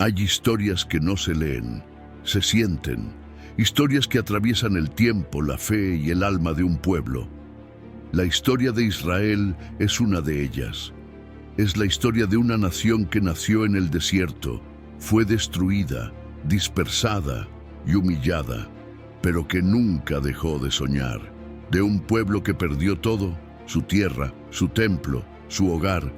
Hay historias que no se leen, se sienten, historias que atraviesan el tiempo, la fe y el alma de un pueblo. La historia de Israel es una de ellas. Es la historia de una nación que nació en el desierto, fue destruida, dispersada y humillada, pero que nunca dejó de soñar. De un pueblo que perdió todo, su tierra, su templo, su hogar,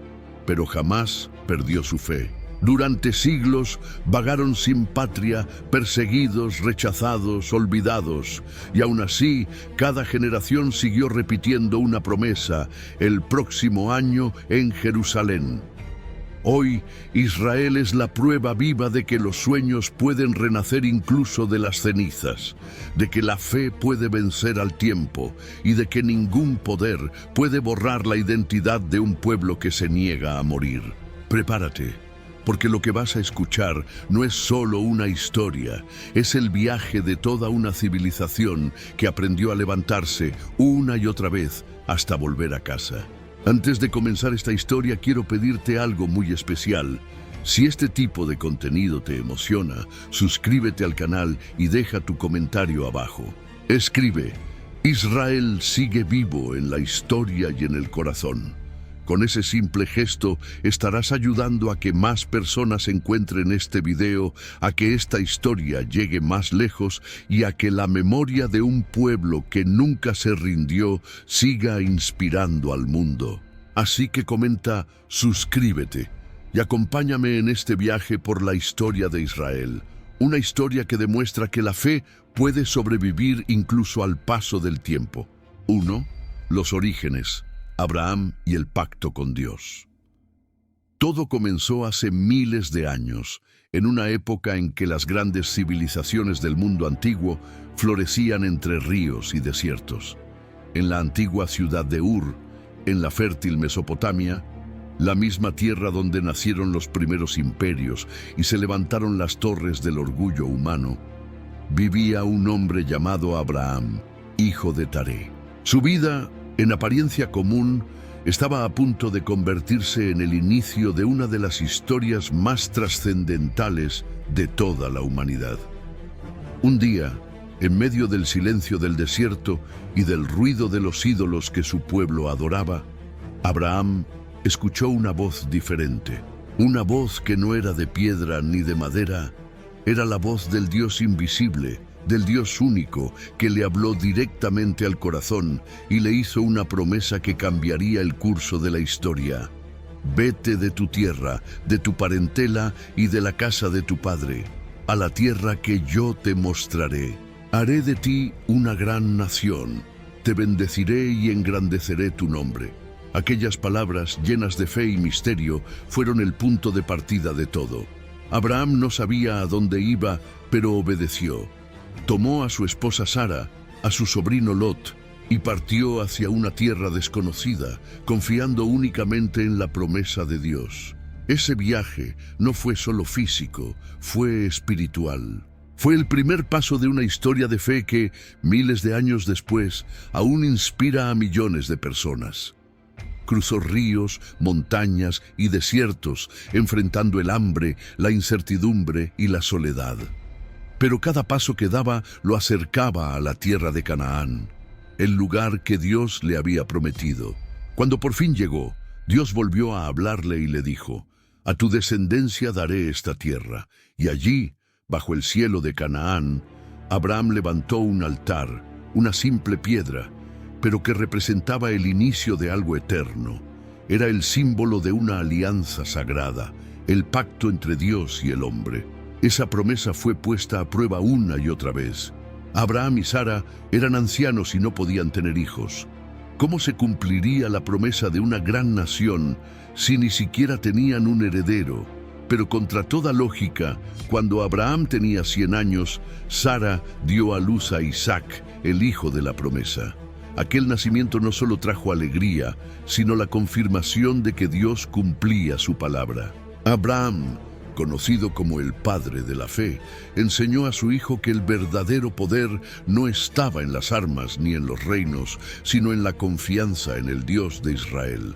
pero jamás perdió su fe. Durante siglos vagaron sin patria, perseguidos, rechazados, olvidados, y aún así cada generación siguió repitiendo una promesa: el próximo año en Jerusalén. Hoy, Israel es la prueba viva de que los sueños pueden renacer incluso de las cenizas, de que la fe puede vencer al tiempo y de que ningún poder puede borrar la identidad de un pueblo que se niega a morir. Prepárate, porque lo que vas a escuchar no es solo una historia, es el viaje de toda una civilización que aprendió a levantarse una y otra vez hasta volver a casa. Antes de comenzar esta historia, quiero pedirte algo muy especial. Si este tipo de contenido te emociona, suscríbete al canal y deja tu comentario abajo. Escribe: Israel sigue vivo en la historia y en el corazón. Con ese simple gesto estarás ayudando a que más personas encuentren este video, a que esta historia llegue más lejos y a que la memoria de un pueblo que nunca se rindió siga inspirando al mundo. Así que comenta, suscríbete y acompáñame en este viaje por la historia de Israel. Una historia que demuestra que la fe puede sobrevivir incluso al paso del tiempo. 1. Los orígenes. Abraham y el pacto con Dios. Todo comenzó hace miles de años, en una época en que las grandes civilizaciones del mundo antiguo florecían entre ríos y desiertos. En la antigua ciudad de Ur, en la fértil Mesopotamia, la misma tierra donde nacieron los primeros imperios y se levantaron las torres del orgullo humano, vivía un hombre llamado Abraham, hijo de Taré. Su vida, en apariencia común, estaba a punto de convertirse en el inicio de una de las historias más trascendentales de toda la humanidad. Un día, en medio del silencio del desierto y del ruido de los ídolos que su pueblo adoraba, Abraham escuchó una voz diferente. Una voz que no era de piedra ni de madera, era la voz del Dios invisible, del Dios único, que le habló directamente al corazón y le hizo una promesa que cambiaría el curso de la historia. Vete de tu tierra, de tu parentela y de la casa de tu padre, a la tierra que yo te mostraré. Haré de ti una gran nación, te bendeciré y engrandeceré tu nombre. Aquellas palabras llenas de fe y misterio fueron el punto de partida de todo. Abraham no sabía a dónde iba, pero obedeció. Tomó a su esposa Sara, a su sobrino Lot, y partió hacia una tierra desconocida, confiando únicamente en la promesa de Dios. Ese viaje no fue solo físico, fue espiritual. Fue el primer paso de una historia de fe que, miles de años después, aún inspira a millones de personas. Cruzó ríos, montañas y desiertos, enfrentando el hambre, la incertidumbre y la soledad. Pero cada paso que daba lo acercaba a la tierra de Canaán, el lugar que Dios le había prometido. Cuando por fin llegó, Dios volvió a hablarle y le dijo: a tu descendencia daré esta tierra. Y allí, bajo el cielo de Canaán, Abraham levantó un altar, una simple piedra, pero que representaba el inicio de algo eterno. Era el símbolo de una alianza sagrada, el pacto entre Dios y el hombre. Esa promesa fue puesta a prueba una y otra vez. Abraham y Sara eran ancianos y no podían tener hijos. ¿Cómo se cumpliría la promesa de una gran nación si ni siquiera tenían un heredero? Pero contra toda lógica, cuando Abraham tenía 100 años, Sara dio a luz a Isaac, el hijo de la promesa. Aquel nacimiento no solo trajo alegría, sino la confirmación de que Dios cumplía su palabra. Abraham, conocido como el padre de la fe, enseñó a su hijo que el verdadero poder no estaba en las armas ni en los reinos, sino en la confianza en el Dios de Israel.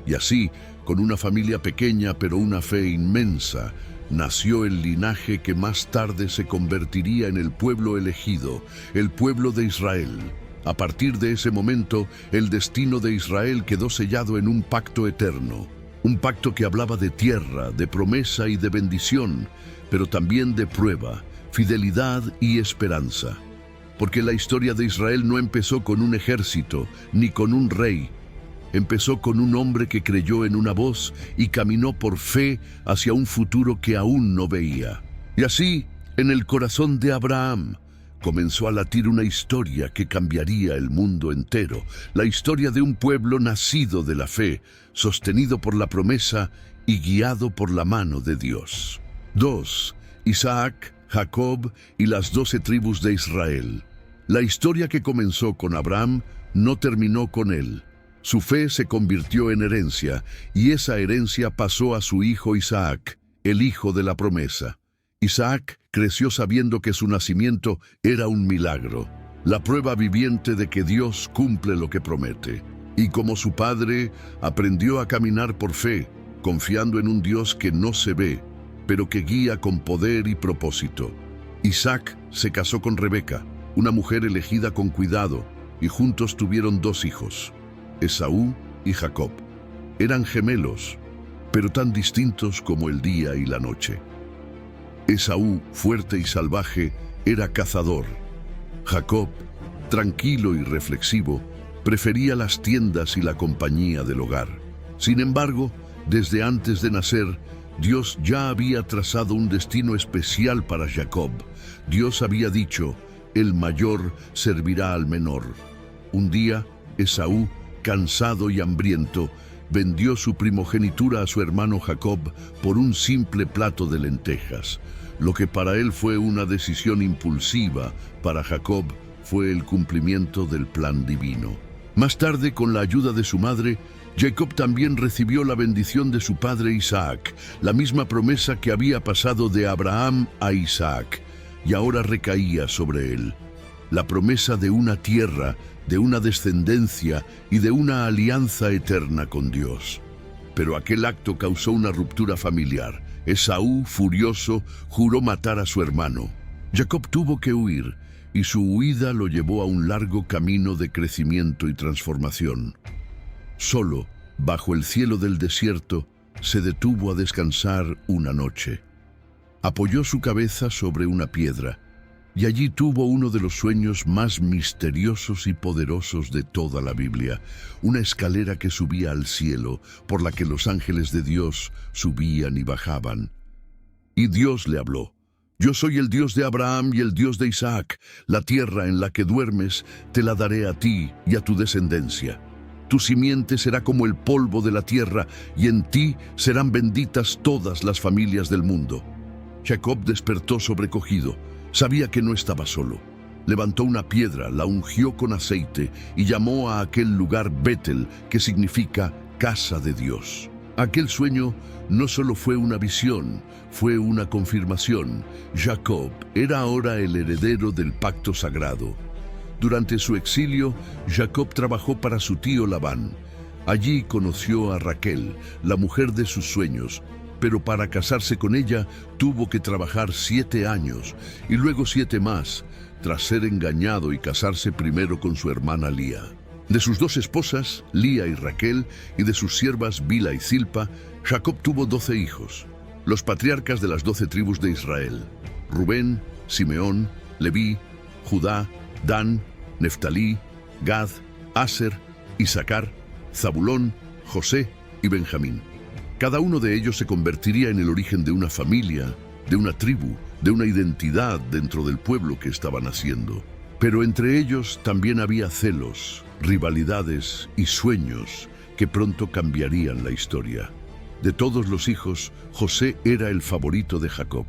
Y así, con una familia pequeña pero una fe inmensa, nació el linaje que más tarde se convertiría en el pueblo elegido, el pueblo de Israel. A partir de ese momento, el destino de Israel quedó sellado en un pacto eterno. Un pacto que hablaba de tierra, de promesa y de bendición, pero también de prueba, fidelidad y esperanza. Porque la historia de Israel no empezó con un ejército, ni con un rey. Empezó con un hombre que creyó en una voz y caminó por fe hacia un futuro que aún no veía. Y así, en el corazón de Abraham, comenzó a latir una historia que cambiaría el mundo entero, la historia de un pueblo nacido de la fe, sostenido por la promesa y guiado por la mano de Dios. 2. Isaac, Jacob y las 12 tribus de Israel. La historia que comenzó con Abraham no terminó con él. Su fe se convirtió en herencia, y esa herencia pasó a su hijo Isaac, el hijo de la promesa. Isaac creció sabiendo que su nacimiento era un milagro, la prueba viviente de que Dios cumple lo que promete. Y como su padre, aprendió a caminar por fe, confiando en un Dios que no se ve, pero que guía con poder y propósito. Isaac se casó con Rebeca, una mujer elegida con cuidado, y juntos tuvieron 2 hijos, Esaú y Jacob. Eran gemelos, pero tan distintos como el día y la noche. Esaú, fuerte y salvaje, era cazador. Jacob, tranquilo y reflexivo, prefería las tiendas y la compañía del hogar. Sin embargo, desde antes de nacer, Dios ya había trazado un destino especial para Jacob. Dios había dicho, el mayor servirá al menor. Un día, Esaú, cansado y hambriento, vendió su primogenitura a su hermano Jacob por un simple plato de lentejas. Lo que para él fue una decisión impulsiva, para Jacob fue el cumplimiento del plan divino. Más tarde, con la ayuda de su madre, Jacob también recibió la bendición de su padre Isaac, la misma promesa que había pasado de Abraham a Isaac, y ahora recaía sobre él. La promesa de una tierra, de una descendencia y de una alianza eterna con Dios. Pero aquel acto causó una ruptura familiar. Esaú, furioso, juró matar a su hermano. Jacob tuvo que huir, y su huida lo llevó a un largo camino de crecimiento y transformación. Solo, bajo el cielo del desierto, se detuvo a descansar una noche. Apoyó su cabeza sobre una piedra, y allí tuvo uno de los sueños más misteriosos y poderosos de toda la Biblia, una escalera que subía al cielo, por la que los ángeles de Dios subían y bajaban. Y Dios le habló: «Yo soy el Dios de Abraham y el Dios de Isaac. La tierra en la que duermes te la daré a ti y a tu descendencia. Tu simiente será como el polvo de la tierra, y en ti serán benditas todas las familias del mundo». Jacob despertó sobrecogido. Sabía que no estaba solo. Levantó una piedra, la ungió con aceite y llamó a aquel lugar Betel, que significa casa de Dios. Aquel sueño no solo fue una visión, fue una confirmación. Jacob era ahora el heredero del pacto sagrado. Durante su exilio, Jacob trabajó para su tío Labán. Allí conoció a Raquel, la mujer de sus sueños, pero para casarse con ella tuvo que trabajar 7 años y luego 7 más, tras ser engañado y casarse primero con su hermana Lía. De sus 2 esposas, Lía y Raquel, y de sus siervas Bila y Zilpa, Jacob tuvo 12 hijos, los patriarcas de las 12 tribus de Israel: Rubén, Simeón, Leví, Judá, Dan, Neftalí, Gad, Aser, Isaacar, Zabulón, José y Benjamín. Cada uno de ellos se convertiría en el origen de una familia, de una tribu, de una identidad dentro del pueblo que estaba naciendo. Pero entre ellos también había celos, rivalidades y sueños que pronto cambiarían la historia. De todos los hijos, José era el favorito de Jacob.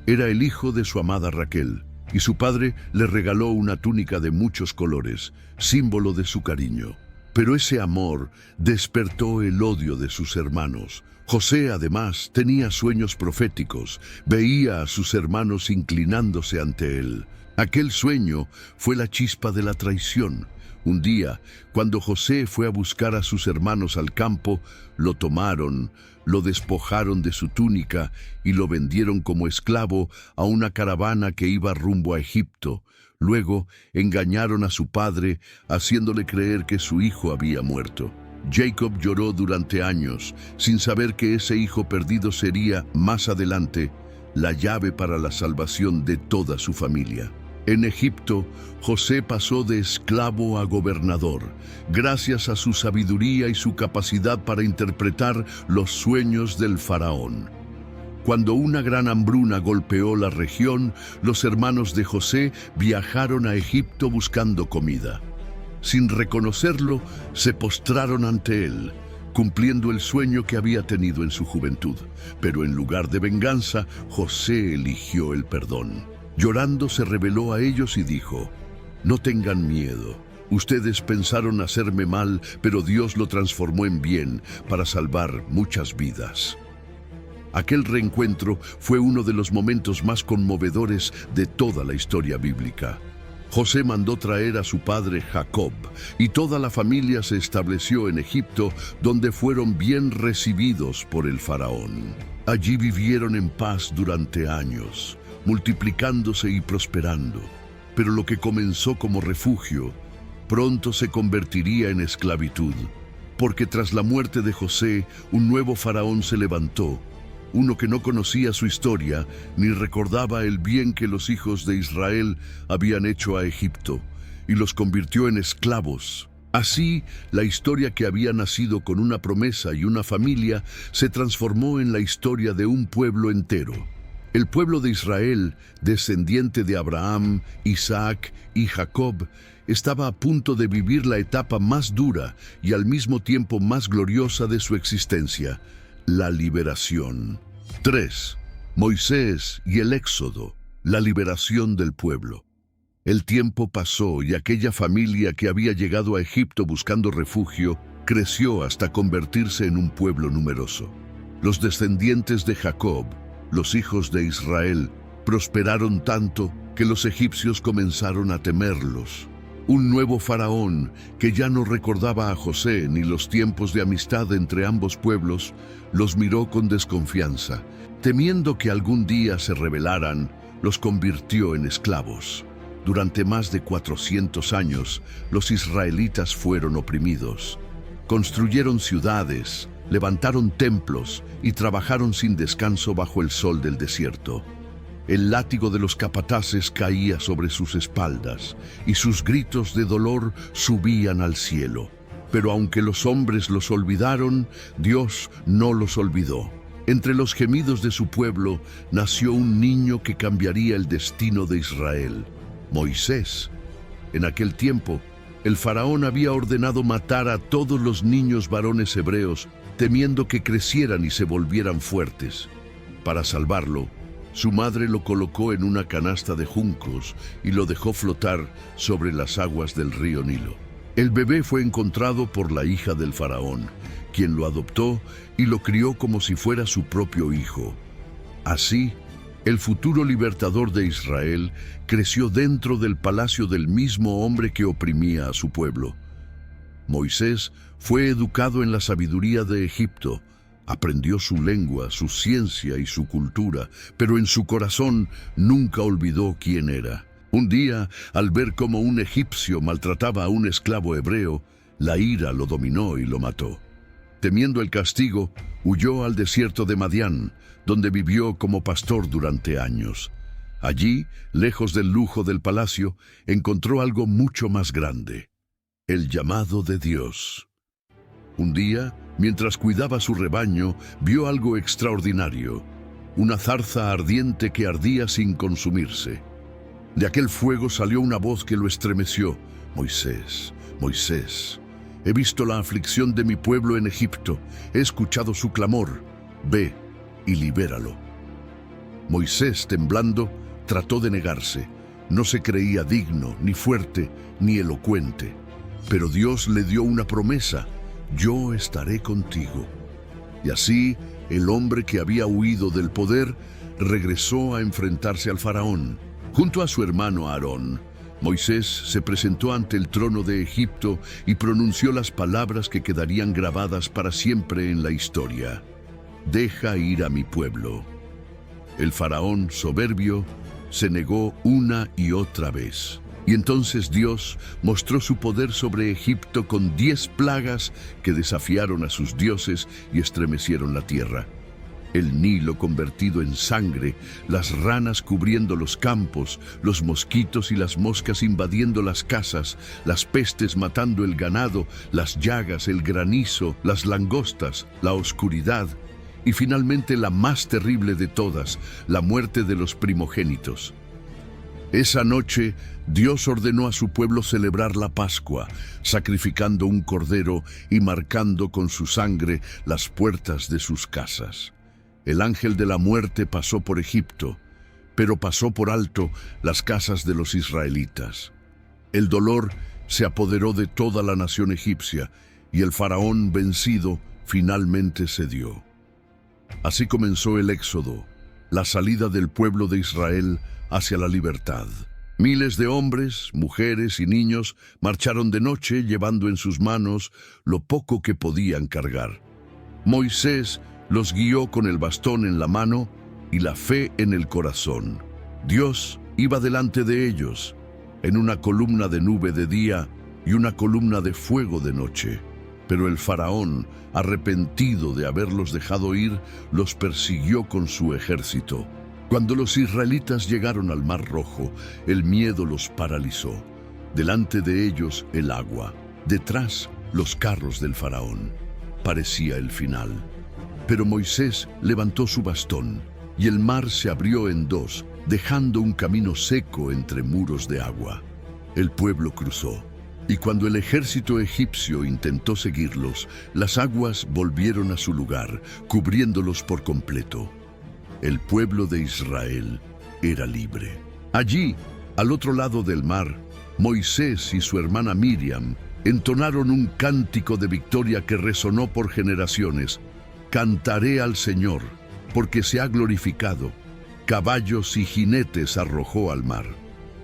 Era el hijo de su amada Raquel, y su padre le regaló una túnica de muchos colores, símbolo de su cariño. Pero ese amor despertó el odio de sus hermanos. José, además, tenía sueños proféticos, veía a sus hermanos inclinándose ante él. Aquel sueño fue la chispa de la traición, Un día, cuando José fue a buscar a sus hermanos al campo, lo tomaron, lo despojaron de su túnica y lo vendieron como esclavo a una caravana que iba rumbo a Egipto. Luego engañaron a su padre, haciéndole creer que su hijo había muerto. Jacob lloró durante años, sin saber que ese hijo perdido sería, más adelante, la llave para la salvación de toda su familia. En Egipto, José pasó de esclavo a gobernador, gracias a su sabiduría y su capacidad para interpretar los sueños del faraón. Cuando una gran hambruna golpeó la región, los hermanos de José viajaron a Egipto buscando comida. Sin reconocerlo, se postraron ante él, cumpliendo el sueño que había tenido en su juventud. Pero en lugar de venganza, José eligió el perdón. Llorando se reveló a ellos y dijo: «No tengan miedo. Ustedes pensaron hacerme mal, pero Dios lo transformó en bien para salvar muchas vidas». Aquel reencuentro fue uno de los momentos más conmovedores de toda la historia bíblica. José mandó traer a su padre Jacob, y toda la familia se estableció en Egipto, donde fueron bien recibidos por el faraón. Allí vivieron en paz durante años, multiplicándose y prosperando. Pero lo que comenzó como refugio, pronto se convertiría en esclavitud, porque tras la muerte de José, un nuevo faraón se levantó, uno que no conocía su historia ni recordaba el bien que los hijos de Israel habían hecho a Egipto, y los convirtió en esclavos. Así, la historia que había nacido con una promesa y una familia se transformó en la historia de un pueblo entero. El pueblo de Israel, descendiente de Abraham, Isaac y Jacob, estaba a punto de vivir la etapa más dura y al mismo tiempo más gloriosa de su existencia: la liberación. 3. Moisés y el Éxodo, la liberación del pueblo. El tiempo pasó y aquella familia que había llegado a Egipto buscando refugio creció hasta convertirse en un pueblo numeroso. Los descendientes de Jacob, los hijos de Israel, prosperaron tanto que los egipcios comenzaron a temerlos. Un nuevo faraón, que ya no recordaba a José ni los tiempos de amistad entre ambos pueblos, los miró con desconfianza. Temiendo que algún día se rebelaran, los convirtió en esclavos. Durante más de 400 años, los israelitas fueron oprimidos. Construyeron ciudades, levantaron templos y trabajaron sin descanso bajo el sol del desierto. El látigo de los capataces caía sobre sus espaldas y sus gritos de dolor subían al cielo. Pero aunque los hombres los olvidaron, Dios no los olvidó. Entre los gemidos de su pueblo nació un niño que cambiaría el destino de Israel: Moisés. En aquel tiempo, el faraón había ordenado matar a todos los niños varones hebreos, temiendo que crecieran y se volvieran fuertes. Para salvarlo, su madre lo colocó en una canasta de juncos y lo dejó flotar sobre las aguas del río Nilo. El bebé fue encontrado por la hija del faraón, quien lo adoptó y lo crió como si fuera su propio hijo. Así, el futuro libertador de Israel creció dentro del palacio del mismo hombre que oprimía a su pueblo. Moisés fue educado en la sabiduría de Egipto. Aprendió su lengua, su ciencia y su cultura, pero en su corazón nunca olvidó quién era. Un día, al ver cómo un egipcio maltrataba a un esclavo hebreo, la ira lo dominó y lo mató. Temiendo el castigo, huyó al desierto de Madián, donde vivió como pastor durante años. Allí, lejos del lujo del palacio, encontró algo mucho más grande: el llamado de Dios. Un día, mientras cuidaba su rebaño, vio algo extraordinario: una zarza ardiente que ardía sin consumirse. De aquel fuego salió una voz que lo estremeció: «Moisés, Moisés, he visto la aflicción de mi pueblo en Egipto, he escuchado su clamor, ve y libéralo». Moisés, temblando, trató de negarse. No se creía digno, ni fuerte, ni elocuente. Pero Dios le dio una promesa: «Yo estaré contigo». Y así, el hombre que había huido del poder regresó a enfrentarse al faraón. Junto a su hermano Aarón, Moisés se presentó ante el trono de Egipto y pronunció las palabras que quedarían grabadas para siempre en la historia. Deja ir a mi pueblo. El faraón, soberbio, se negó una y otra vez. Y entonces Dios mostró su poder sobre Egipto con 10 plagas que desafiaron a sus dioses y estremecieron la tierra. El Nilo convertido en sangre, las ranas cubriendo los campos, los mosquitos y las moscas invadiendo las casas, las pestes matando el ganado, las llagas, el granizo, las langostas, la oscuridad y finalmente la más terrible de todas, la muerte de los primogénitos. Esa noche, Dios ordenó a su pueblo celebrar la Pascua, sacrificando un cordero y marcando con su sangre las puertas de sus casas. El ángel de la muerte pasó por Egipto, pero pasó por alto las casas de los israelitas. El dolor se apoderó de toda la nación egipcia y el faraón vencido finalmente cedió. Así comenzó el éxodo, la salida del pueblo de Israel hacia la libertad. Miles de hombres, mujeres y niños marcharon de noche llevando en sus manos lo poco que podían cargar. Moisés los guió con el bastón en la mano y la fe en el corazón. Dios iba delante de ellos, en una columna de nube de día y una columna de fuego de noche. Pero el faraón, arrepentido de haberlos dejado ir, los persiguió con su ejército. Cuando los israelitas llegaron al Mar Rojo, el miedo los paralizó. Delante de ellos el agua, detrás los carros del faraón. Parecía el final. Pero Moisés levantó su bastón y el mar se abrió en dos, dejando un camino seco entre muros de agua. El pueblo cruzó, y cuando el ejército egipcio intentó seguirlos, las aguas volvieron a su lugar, cubriéndolos por completo. El pueblo de Israel era libre. Allí, al otro lado del mar, Moisés y su hermana Miriam entonaron un cántico de victoria que resonó por generaciones. Cantaré al Señor, porque se ha glorificado. Caballos y jinetes arrojó al mar.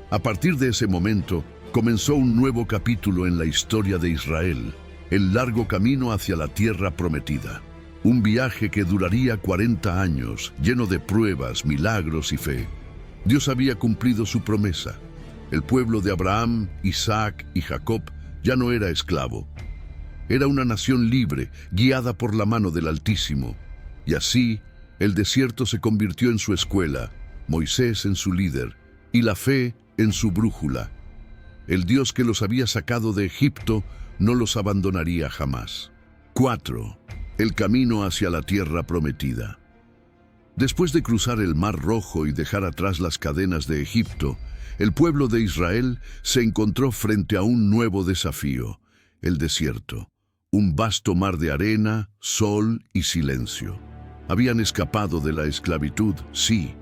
A partir de ese momento, comenzó un nuevo capítulo en la historia de Israel, el largo camino hacia la tierra prometida. Un viaje que duraría 40 años, lleno de pruebas, milagros y fe. Dios había cumplido su promesa. El pueblo de Abraham, Isaac y Jacob ya no era esclavo. Era una nación libre, guiada por la mano del Altísimo. Y así, el desierto se convirtió en su escuela, Moisés en su líder, y la fe en su brújula. El Dios que los había sacado de Egipto no los abandonaría jamás. 4. El camino hacia la tierra prometida. Después de cruzar el Mar Rojo y dejar atrás las cadenas de Egipto, el pueblo de Israel se encontró frente a un nuevo desafío, el desierto. Un vasto mar de arena, sol y silencio. Habían escapado de la esclavitud, sí,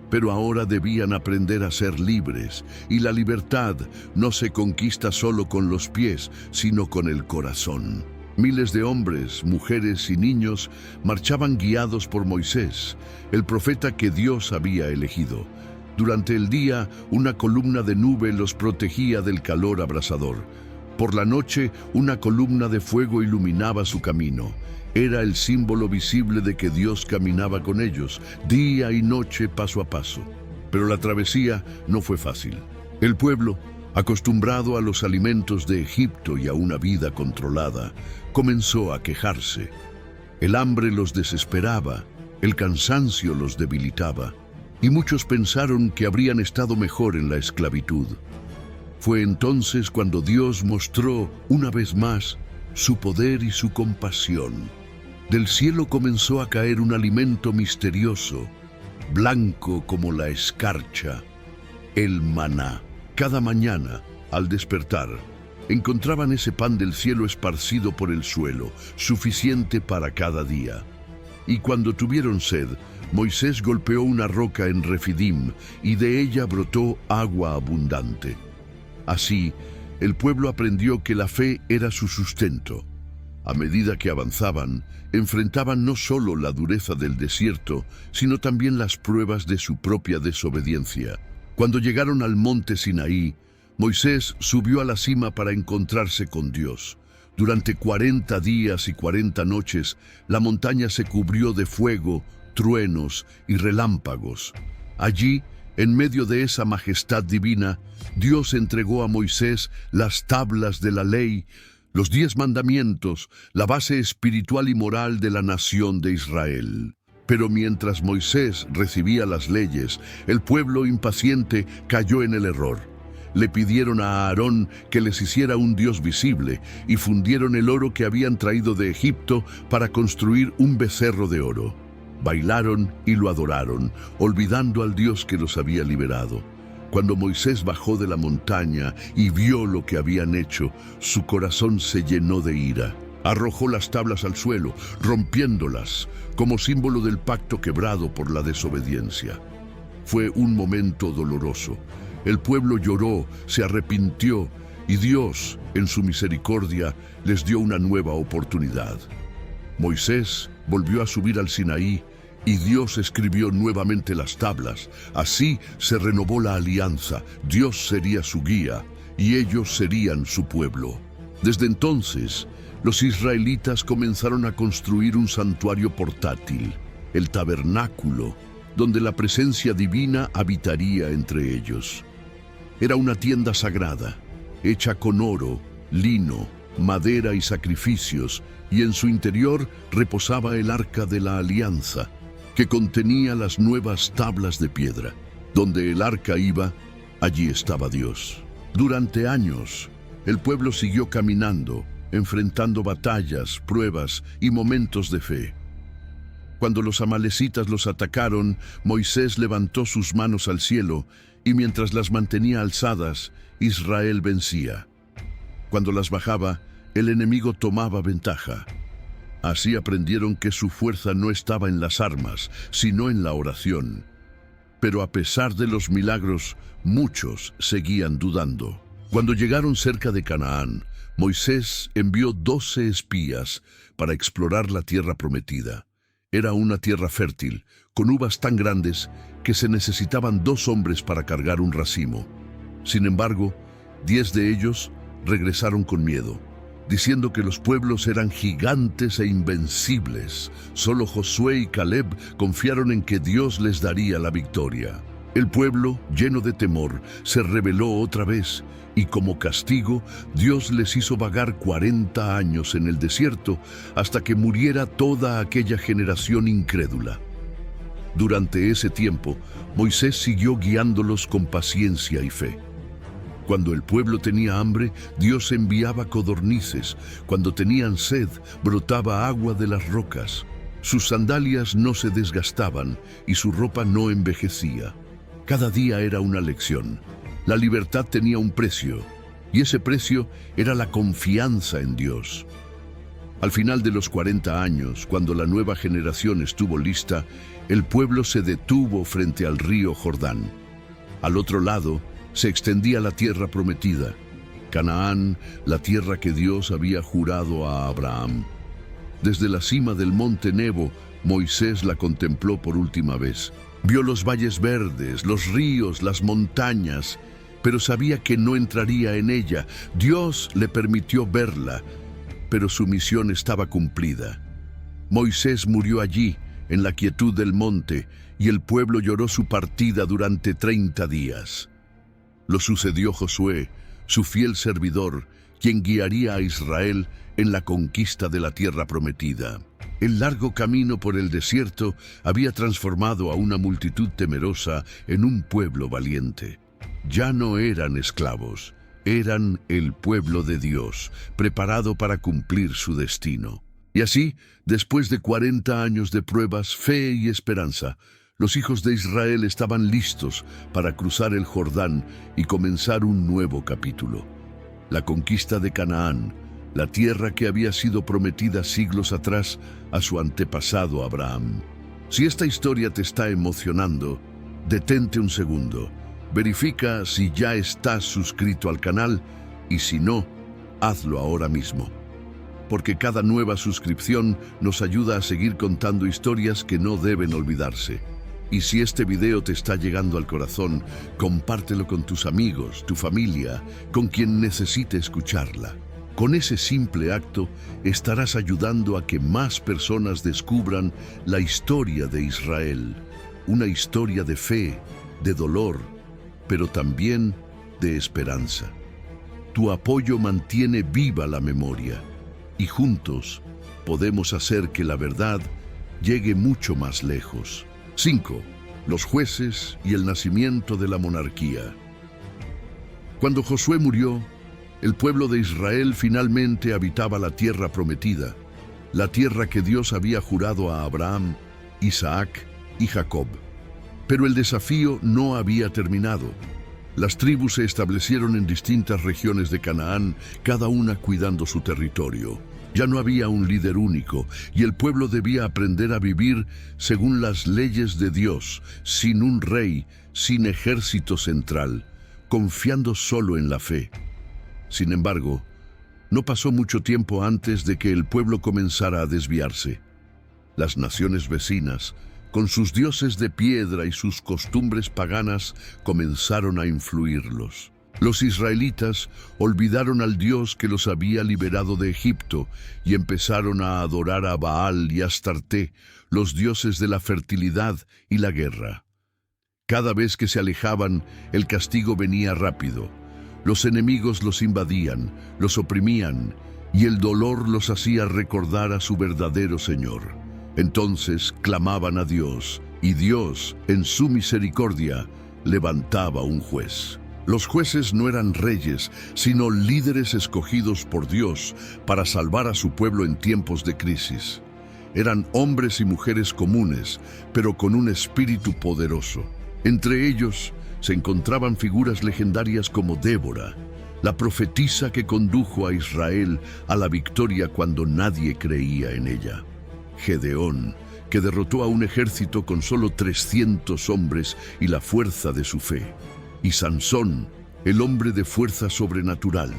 pero ahora debían aprender a ser libres, y la libertad no se conquista solo con los pies, sino con el corazón. Miles de hombres, mujeres y niños marchaban guiados por Moisés, el profeta que Dios había elegido. Durante el día, una columna de nube los protegía del calor abrasador. Por la noche, una columna de fuego iluminaba su camino. Era el símbolo visible de que Dios caminaba con ellos, día y noche, paso a paso. Pero la travesía no fue fácil. El pueblo, acostumbrado a los alimentos de Egipto y a una vida controlada, comenzó a quejarse. El hambre los desesperaba, el cansancio los debilitaba, y muchos pensaron que habrían estado mejor en la esclavitud. Fue entonces cuando Dios mostró, una vez más, su poder y su compasión. Del cielo comenzó a caer un alimento misterioso, blanco como la escarcha, el maná. Cada mañana, al despertar, encontraban ese pan del cielo esparcido por el suelo, suficiente para cada día. Y cuando tuvieron sed, Moisés golpeó una roca en Refidim, y de ella brotó agua abundante. Así, el pueblo aprendió que la fe era su sustento. A medida que avanzaban, enfrentaban no solo la dureza del desierto, sino también las pruebas de su propia desobediencia. Cuando llegaron al monte Sinaí, Moisés subió a la cima para encontrarse con Dios. Durante 40 días y 40 noches, la montaña se cubrió de fuego, truenos y relámpagos. Allí, en medio de esa majestad divina, Dios entregó a Moisés las tablas de la ley, los 10 mandamientos, la base espiritual y moral de la nación de Israel. Pero mientras Moisés recibía las leyes, el pueblo impaciente cayó en el error. Le pidieron a Aarón que les hiciera un Dios visible y fundieron el oro que habían traído de Egipto para construir un becerro de oro. Bailaron y lo adoraron, olvidando al Dios que los había liberado. Cuando Moisés bajó de la montaña y vio lo que habían hecho, su corazón se llenó de ira. Arrojó las tablas al suelo, rompiéndolas, como símbolo del pacto quebrado por la desobediencia. Fue un momento doloroso. El pueblo lloró, se arrepintió, y Dios, en su misericordia, les dio una nueva oportunidad. Moisés volvió a subir al Sinaí, y Dios escribió nuevamente las tablas. Así se renovó la alianza. Dios sería su guía, y ellos serían su pueblo. Desde entonces, los israelitas comenzaron a construir un santuario portátil, el tabernáculo, donde la presencia divina habitaría entre ellos. Era una tienda sagrada, hecha con oro, lino, madera y sacrificios, y en su interior reposaba el arca de la alianza, que contenía las nuevas tablas de piedra. Donde el arca iba, allí estaba Dios. Durante años, el pueblo siguió caminando, enfrentando batallas, pruebas y momentos de fe. Cuando los amalecitas los atacaron, Moisés levantó sus manos al cielo, y mientras las mantenía alzadas, Israel vencía. Cuando las bajaba, el enemigo tomaba ventaja. Así aprendieron que su fuerza no estaba en las armas, sino en la oración. Pero a pesar de los milagros, muchos seguían dudando. Cuando llegaron cerca de Canaán, Moisés envió 12 espías para explorar la tierra prometida. Era una tierra fértil, con uvas tan grandes que se necesitaban 2 hombres para cargar un racimo. Sin embargo, 10 de ellos regresaron con miedo, diciendo que los pueblos eran gigantes e invencibles. Solo Josué y Caleb confiaron en que Dios les daría la victoria. El pueblo, lleno de temor, se rebeló otra vez, y como castigo, Dios les hizo vagar 40 años en el desierto hasta que muriera toda aquella generación incrédula. Durante ese tiempo, Moisés siguió guiándolos con paciencia y fe. Cuando el pueblo tenía hambre, Dios enviaba codornices. Cuando tenían sed, brotaba agua de las rocas. Sus sandalias no se desgastaban y su ropa no envejecía. Cada día era una lección. La libertad tenía un precio, y ese precio era la confianza en Dios. Al final de los 40 años, cuando la nueva generación estuvo lista, el pueblo se detuvo frente al río Jordán. Al otro lado se extendía la tierra prometida, Canaán, la tierra que Dios había jurado a Abraham. Desde la cima del monte Nebo, Moisés la contempló por última vez. Vio los valles verdes, los ríos, las montañas, pero sabía que no entraría en ella. Dios le permitió verla, pero su misión estaba cumplida. Moisés murió allí, en la quietud del monte, y el pueblo lloró su partida durante 30 días. Lo sucedió Josué, su fiel servidor, quien guiaría a Israel en la conquista de la tierra prometida. El largo camino por el desierto había transformado a una multitud temerosa en un pueblo valiente. Ya no eran esclavos, eran el pueblo de Dios, preparado para cumplir su destino. Y así, después de 40 años de pruebas, fe y esperanza, los hijos de Israel estaban listos para cruzar el Jordán y comenzar un nuevo capítulo. La conquista de Canaán, la tierra que había sido prometida siglos atrás a su antepasado Abraham. Si esta historia te está emocionando, detente un segundo. Verifica si ya estás suscrito al canal y si no, hazlo ahora mismo. Porque cada nueva suscripción nos ayuda a seguir contando historias que no deben olvidarse. Y si este video te está llegando al corazón, compártelo con tus amigos, tu familia, con quien necesite escucharla. Con ese simple acto estarás ayudando a que más personas descubran la historia de Israel, una historia de fe, de dolor, pero también de esperanza. Tu apoyo mantiene viva la memoria y juntos podemos hacer que la verdad llegue mucho más lejos. 5. Los jueces y el nacimiento de la monarquía. Cuando Josué murió, el pueblo de Israel finalmente habitaba la tierra prometida, la tierra que Dios había jurado a Abraham, Isaac y Jacob. Pero el desafío no había terminado. Las tribus se establecieron en distintas regiones de Canaán, cada una cuidando su territorio. Ya no había un líder único, y el pueblo debía aprender a vivir según las leyes de Dios, sin un rey, sin ejército central, confiando solo en la fe. Sin embargo, no pasó mucho tiempo antes de que el pueblo comenzara a desviarse. Las naciones vecinas, con sus dioses de piedra y sus costumbres paganas, comenzaron a influirlos. Los israelitas olvidaron al Dios que los había liberado de Egipto y empezaron a adorar a Baal y Astarté, los dioses de la fertilidad y la guerra. Cada vez que se alejaban, el castigo venía rápido. Los enemigos los invadían, los oprimían, y el dolor los hacía recordar a su verdadero Señor. Entonces clamaban a Dios, y Dios, en su misericordia, levantaba un juez. Los jueces no eran reyes, sino líderes escogidos por Dios para salvar a su pueblo en tiempos de crisis. Eran hombres y mujeres comunes, pero con un espíritu poderoso. Entre ellos se encontraban figuras legendarias como Débora, la profetisa que condujo a Israel a la victoria cuando nadie creía en ella. Gedeón, que derrotó a un ejército con solo 300 hombres y la fuerza de su fe. Y Sansón, el hombre de fuerza sobrenatural,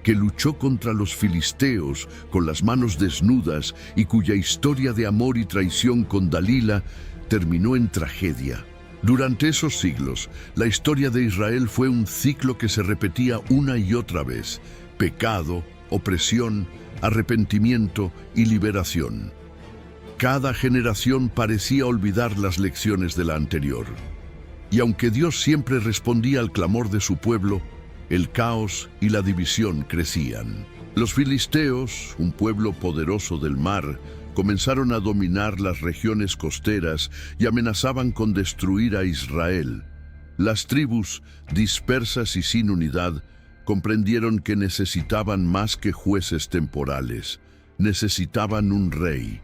que luchó contra los filisteos con las manos desnudas y cuya historia de amor y traición con Dalila terminó en tragedia. Durante esos siglos, la historia de Israel fue un ciclo que se repetía una y otra vez: pecado, opresión, arrepentimiento y liberación. Cada generación parecía olvidar las lecciones de la anterior. Y aunque Dios siempre respondía al clamor de su pueblo, el caos y la división crecían. Los filisteos, un pueblo poderoso del mar, comenzaron a dominar las regiones costeras y amenazaban con destruir a Israel. Las tribus, dispersas y sin unidad, comprendieron que necesitaban más que jueces temporales. Necesitaban un rey.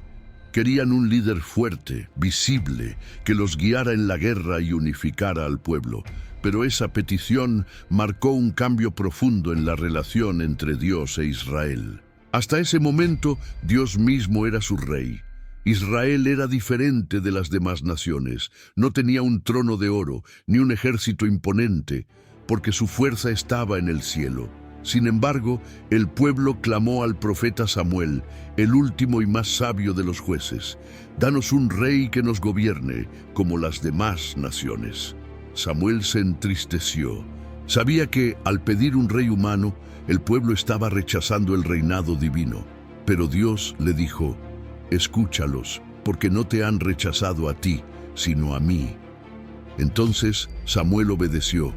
Querían un líder fuerte, visible, que los guiara en la guerra y unificara al pueblo. Pero esa petición marcó un cambio profundo en la relación entre Dios e Israel. Hasta ese momento, Dios mismo era su rey. Israel era diferente de las demás naciones. No tenía un trono de oro, ni un ejército imponente, porque su fuerza estaba en el cielo. Sin embargo, el pueblo clamó al profeta Samuel, el último y más sabio de los jueces: «Danos un rey que nos gobierne, como las demás naciones». Samuel se entristeció. Sabía que, al pedir un rey humano, el pueblo estaba rechazando el reinado divino. Pero Dios le dijo: «Escúchalos, porque no te han rechazado a ti, sino a mí». Entonces Samuel obedeció,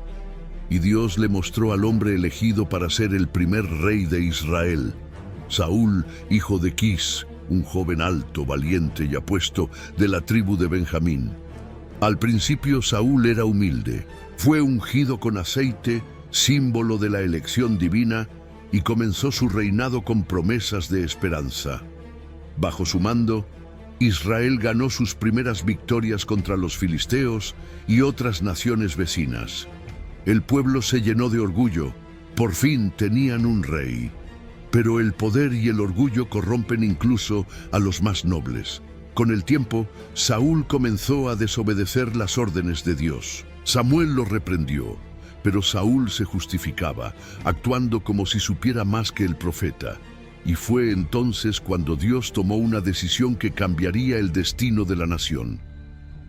y Dios le mostró al hombre elegido para ser el primer rey de Israel: Saúl, hijo de Quis, un joven alto, valiente y apuesto de la tribu de Benjamín. Al principio Saúl era humilde. Fue ungido con aceite, símbolo de la elección divina, y comenzó su reinado con promesas de esperanza. Bajo su mando, Israel ganó sus primeras victorias contra los filisteos y otras naciones vecinas. El pueblo se llenó de orgullo. Por fin tenían un rey. Pero el poder y el orgullo corrompen incluso a los más nobles. Con el tiempo, Saúl comenzó a desobedecer las órdenes de Dios. Samuel lo reprendió, pero Saúl se justificaba, actuando como si supiera más que el profeta. Y fue entonces cuando Dios tomó una decisión que cambiaría el destino de la nación.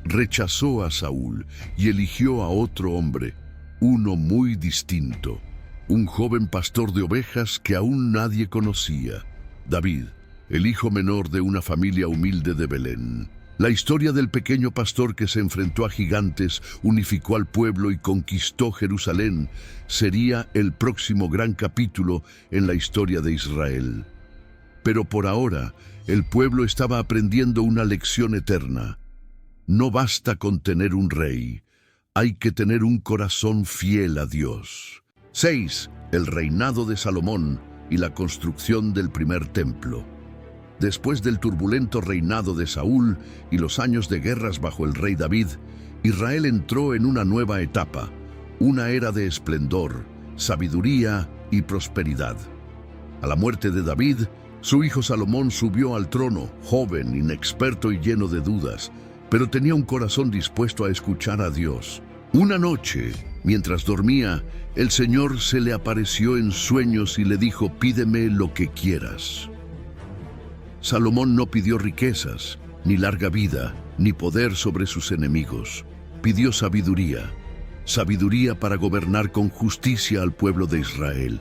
rechazó a Saúl y eligió a otro hombre, uno muy distinto, un joven pastor de ovejas que aún nadie conocía, David, el hijo menor de una familia humilde de Belén. La historia del pequeño pastor que se enfrentó a gigantes, unificó al pueblo y conquistó Jerusalén sería el próximo gran capítulo en la historia de Israel. Pero por ahora, el pueblo estaba aprendiendo una lección eterna. No basta con tener un rey, hay que tener un corazón fiel a Dios. 6. El reinado de Salomón y la construcción del primer templo. Después del turbulento reinado de Saúl y los años de guerras bajo el rey David, Israel entró en una nueva etapa, una era de esplendor, sabiduría y prosperidad. A la muerte de David, su hijo Salomón subió al trono, joven, inexperto y lleno de dudas, pero tenía un corazón dispuesto a escuchar a Dios. Una noche, mientras dormía, el Señor se le apareció en sueños y le dijo: «Pídeme lo que quieras». Salomón no pidió riquezas, ni larga vida, ni poder sobre sus enemigos. Pidió sabiduría, sabiduría para gobernar con justicia al pueblo de Israel.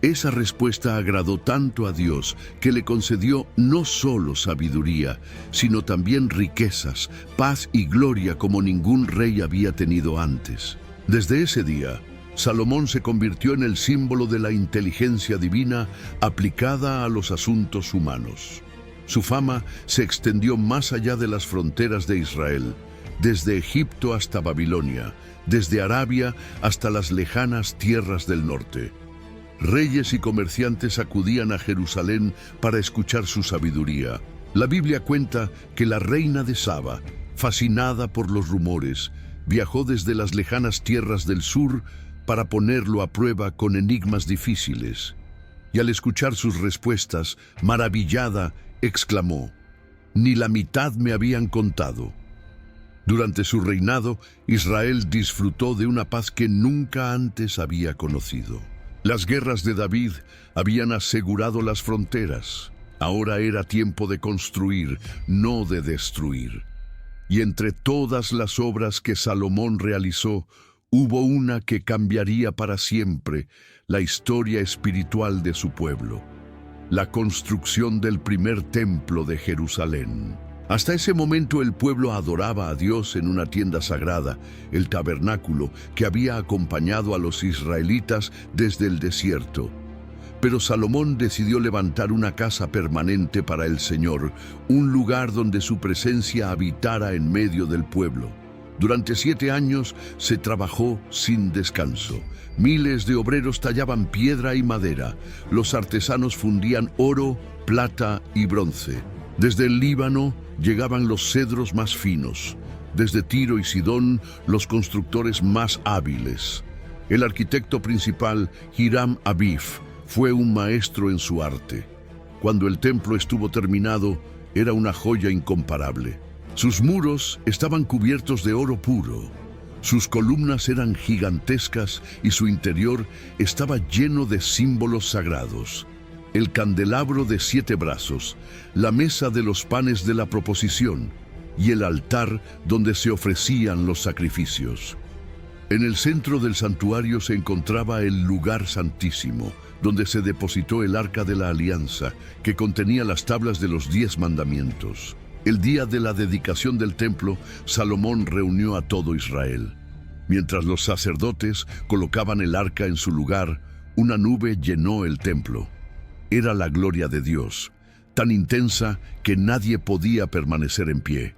Esa respuesta agradó tanto a Dios que le concedió no solo sabiduría, sino también riquezas, paz y gloria como ningún rey había tenido antes. Desde ese día, Salomón se convirtió en el símbolo de la inteligencia divina aplicada a los asuntos humanos. Su fama se extendió más allá de las fronteras de Israel, desde Egipto hasta Babilonia, desde Arabia hasta las lejanas tierras del norte. Reyes y comerciantes acudían a Jerusalén para escuchar su sabiduría. La Biblia cuenta que la reina de Saba, fascinada por los rumores, viajó desde las lejanas tierras del sur para ponerlo a prueba con enigmas difíciles. Y al escuchar sus respuestas, maravillada, exclamó: «Ni la mitad me habían contado». Durante su reinado, Israel disfrutó de una paz que nunca antes había conocido. Las guerras de David habían asegurado las fronteras. Ahora era tiempo de construir, no de destruir. Y entre todas las obras que Salomón realizó, hubo una que cambiaría para siempre la historia espiritual de su pueblo: la construcción del primer templo de Jerusalén. Hasta ese momento el pueblo adoraba a Dios en una tienda sagrada, el tabernáculo, que había acompañado a los israelitas desde el desierto. Pero Salomón decidió levantar una casa permanente para el Señor, un lugar donde su presencia habitara en medio del pueblo. Durante 7 años se trabajó sin descanso. Miles de obreros tallaban piedra y madera. Los artesanos fundían oro, plata y bronce. Desde el Líbano llegaban los cedros más finos. Desde Tiro y Sidón, los constructores más hábiles. El arquitecto principal, Hiram Abif, fue un maestro en su arte. Cuando el templo estuvo terminado, era una joya incomparable. Sus muros estaban cubiertos de oro puro. Sus columnas eran gigantescas y su interior estaba lleno de símbolos sagrados. El candelabro de 7 brazos, la mesa de los panes de la proposición y el altar donde se ofrecían los sacrificios. En el centro del santuario se encontraba el lugar santísimo, donde se depositó el arca de la alianza, que contenía las tablas de los 10 mandamientos. El día de la dedicación del templo, Salomón reunió a todo Israel. Mientras los sacerdotes colocaban el arca en su lugar, una nube llenó el templo. Era la gloria de Dios, tan intensa que nadie podía permanecer en pie.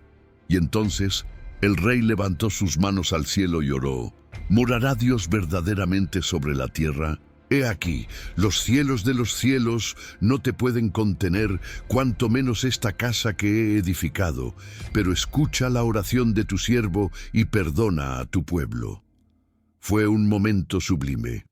Y entonces el rey levantó sus manos al cielo y oró: ¿morará Dios verdaderamente sobre la tierra? He aquí, los cielos de los cielos no te pueden contener, cuanto menos esta casa que he edificado, pero escucha la oración de tu siervo y perdona a tu pueblo. Fue un momento sublime.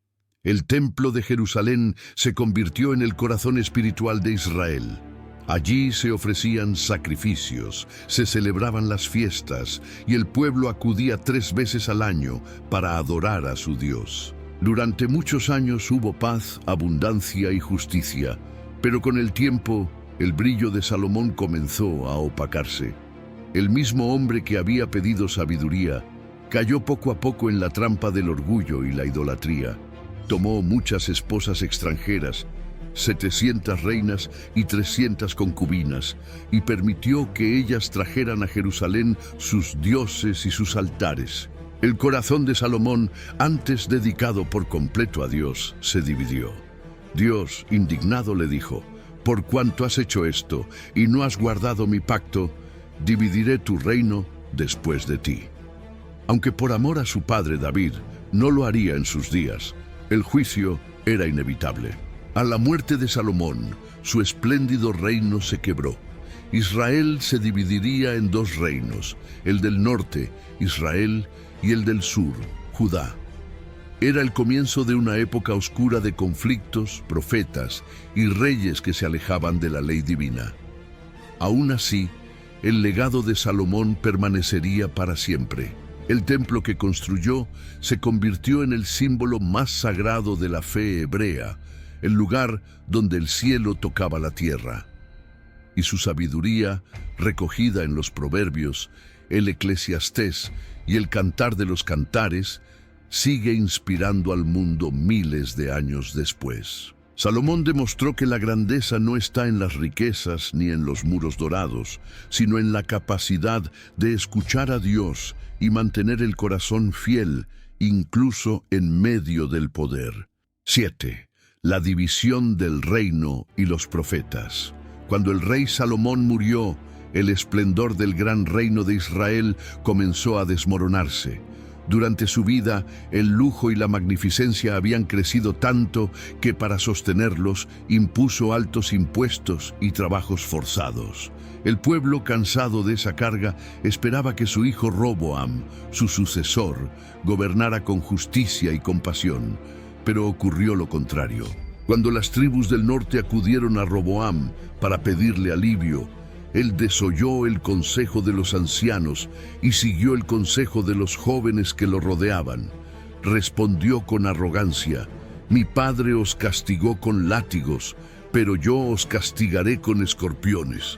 El templo de Jerusalén se convirtió en el corazón espiritual de Israel. Allí se ofrecían sacrificios, se celebraban las fiestas y el pueblo acudía 3 veces al año para adorar a su Dios. Durante muchos años hubo paz, abundancia y justicia, pero con el tiempo el brillo de Salomón comenzó a opacarse. El mismo hombre que había pedido sabiduría cayó poco a poco en la trampa del orgullo y la idolatría. Tomó muchas esposas extranjeras, 700 reinas y 300 concubinas, y permitió que ellas trajeran a Jerusalén sus dioses y sus altares. El corazón de Salomón, antes dedicado por completo a Dios, se dividió. Dios, indignado, le dijo: «Por cuanto has hecho esto y no has guardado mi pacto, dividiré tu reino después de ti». Aunque por amor a su padre David no lo haría en sus días, el juicio era inevitable. A la muerte de Salomón, su espléndido reino se quebró. Israel se dividiría en dos reinos, el del norte, Israel, y el del sur, Judá. Era el comienzo de una época oscura de conflictos, profetas y reyes que se alejaban de la ley divina. Aún así, el legado de Salomón permanecería para siempre. El templo que construyó se convirtió en el símbolo más sagrado de la fe hebrea, el lugar donde el cielo tocaba la tierra. Y su sabiduría, recogida en los Proverbios, el Eclesiastés y el Cantar de los Cantares, sigue inspirando al mundo miles de años después. Salomón demostró que la grandeza no está en las riquezas ni en los muros dorados, sino en la capacidad de escuchar a Dios y mantener el corazón fiel, incluso en medio del poder. 7. La división del reino y los profetas. Cuando el rey Salomón murió, el esplendor del gran reino de Israel comenzó a desmoronarse. Durante su vida, el lujo y la magnificencia habían crecido tanto que para sostenerlos impuso altos impuestos y trabajos forzados. El pueblo, cansado de esa carga, esperaba que su hijo Roboam, su sucesor, gobernara con justicia y compasión. Pero ocurrió lo contrario. Cuando las tribus del norte acudieron a Roboam para pedirle alivio, él desoyó el consejo de los ancianos y siguió el consejo de los jóvenes que lo rodeaban. Respondió con arrogancia: «Mi padre os castigó con látigos, pero yo os castigaré con escorpiones».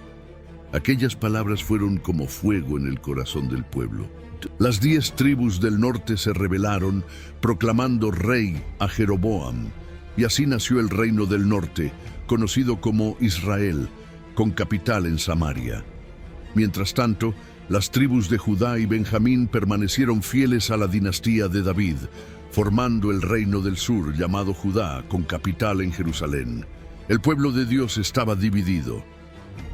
Aquellas palabras fueron como fuego en el corazón del pueblo. Las 10 tribus del norte se rebelaron, proclamando rey a Jeroboam, y así nació el reino del norte, conocido como Israel, con capital en Samaria. Mientras tanto, las tribus de Judá y Benjamín permanecieron fieles a la dinastía de David, formando el reino del sur llamado Judá, con capital en Jerusalén. El pueblo de Dios estaba dividido: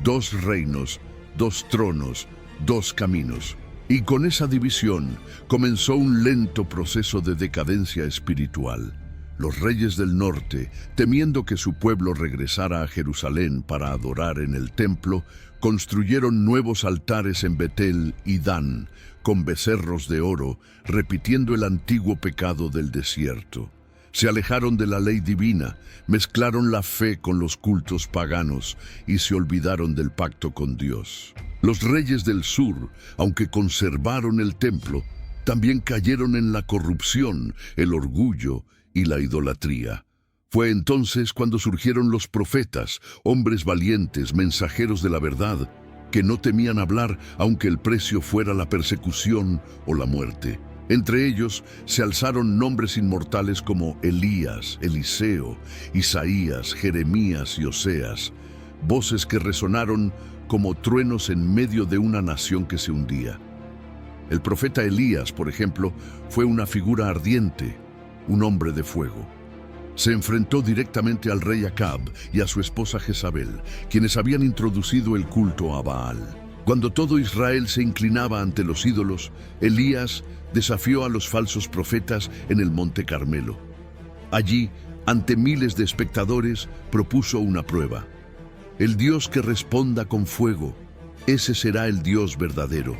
2 reinos, 2 tronos, 2 caminos. Y con esa división comenzó un lento proceso de decadencia espiritual. Los reyes del norte, temiendo que su pueblo regresara a Jerusalén para adorar en el templo, construyeron nuevos altares en Betel y Dan, con becerros de oro, repitiendo el antiguo pecado del desierto. Se alejaron de la ley divina, mezclaron la fe con los cultos paganos y se olvidaron del pacto con Dios. Los reyes del sur, aunque conservaron el templo, también cayeron en la corrupción, el orgullo y la idolatría. Fue entonces cuando surgieron los profetas, hombres valientes, mensajeros de la verdad, que no temían hablar aunque el precio fuera la persecución o la muerte. Entre ellos se alzaron nombres inmortales como Elías, Eliseo, Isaías, Jeremías y Oseas, voces que resonaron como truenos en medio de una nación que se hundía. El profeta Elías, por ejemplo, fue una figura ardiente, un hombre de fuego. Se enfrentó directamente al rey Acab y a su esposa Jezabel, quienes habían introducido el culto a Baal. Cuando todo Israel se inclinaba ante los ídolos, Elías desafió a los falsos profetas en el monte Carmelo. Allí, ante miles de espectadores, propuso una prueba: el Dios que responda con fuego, ese será el Dios verdadero.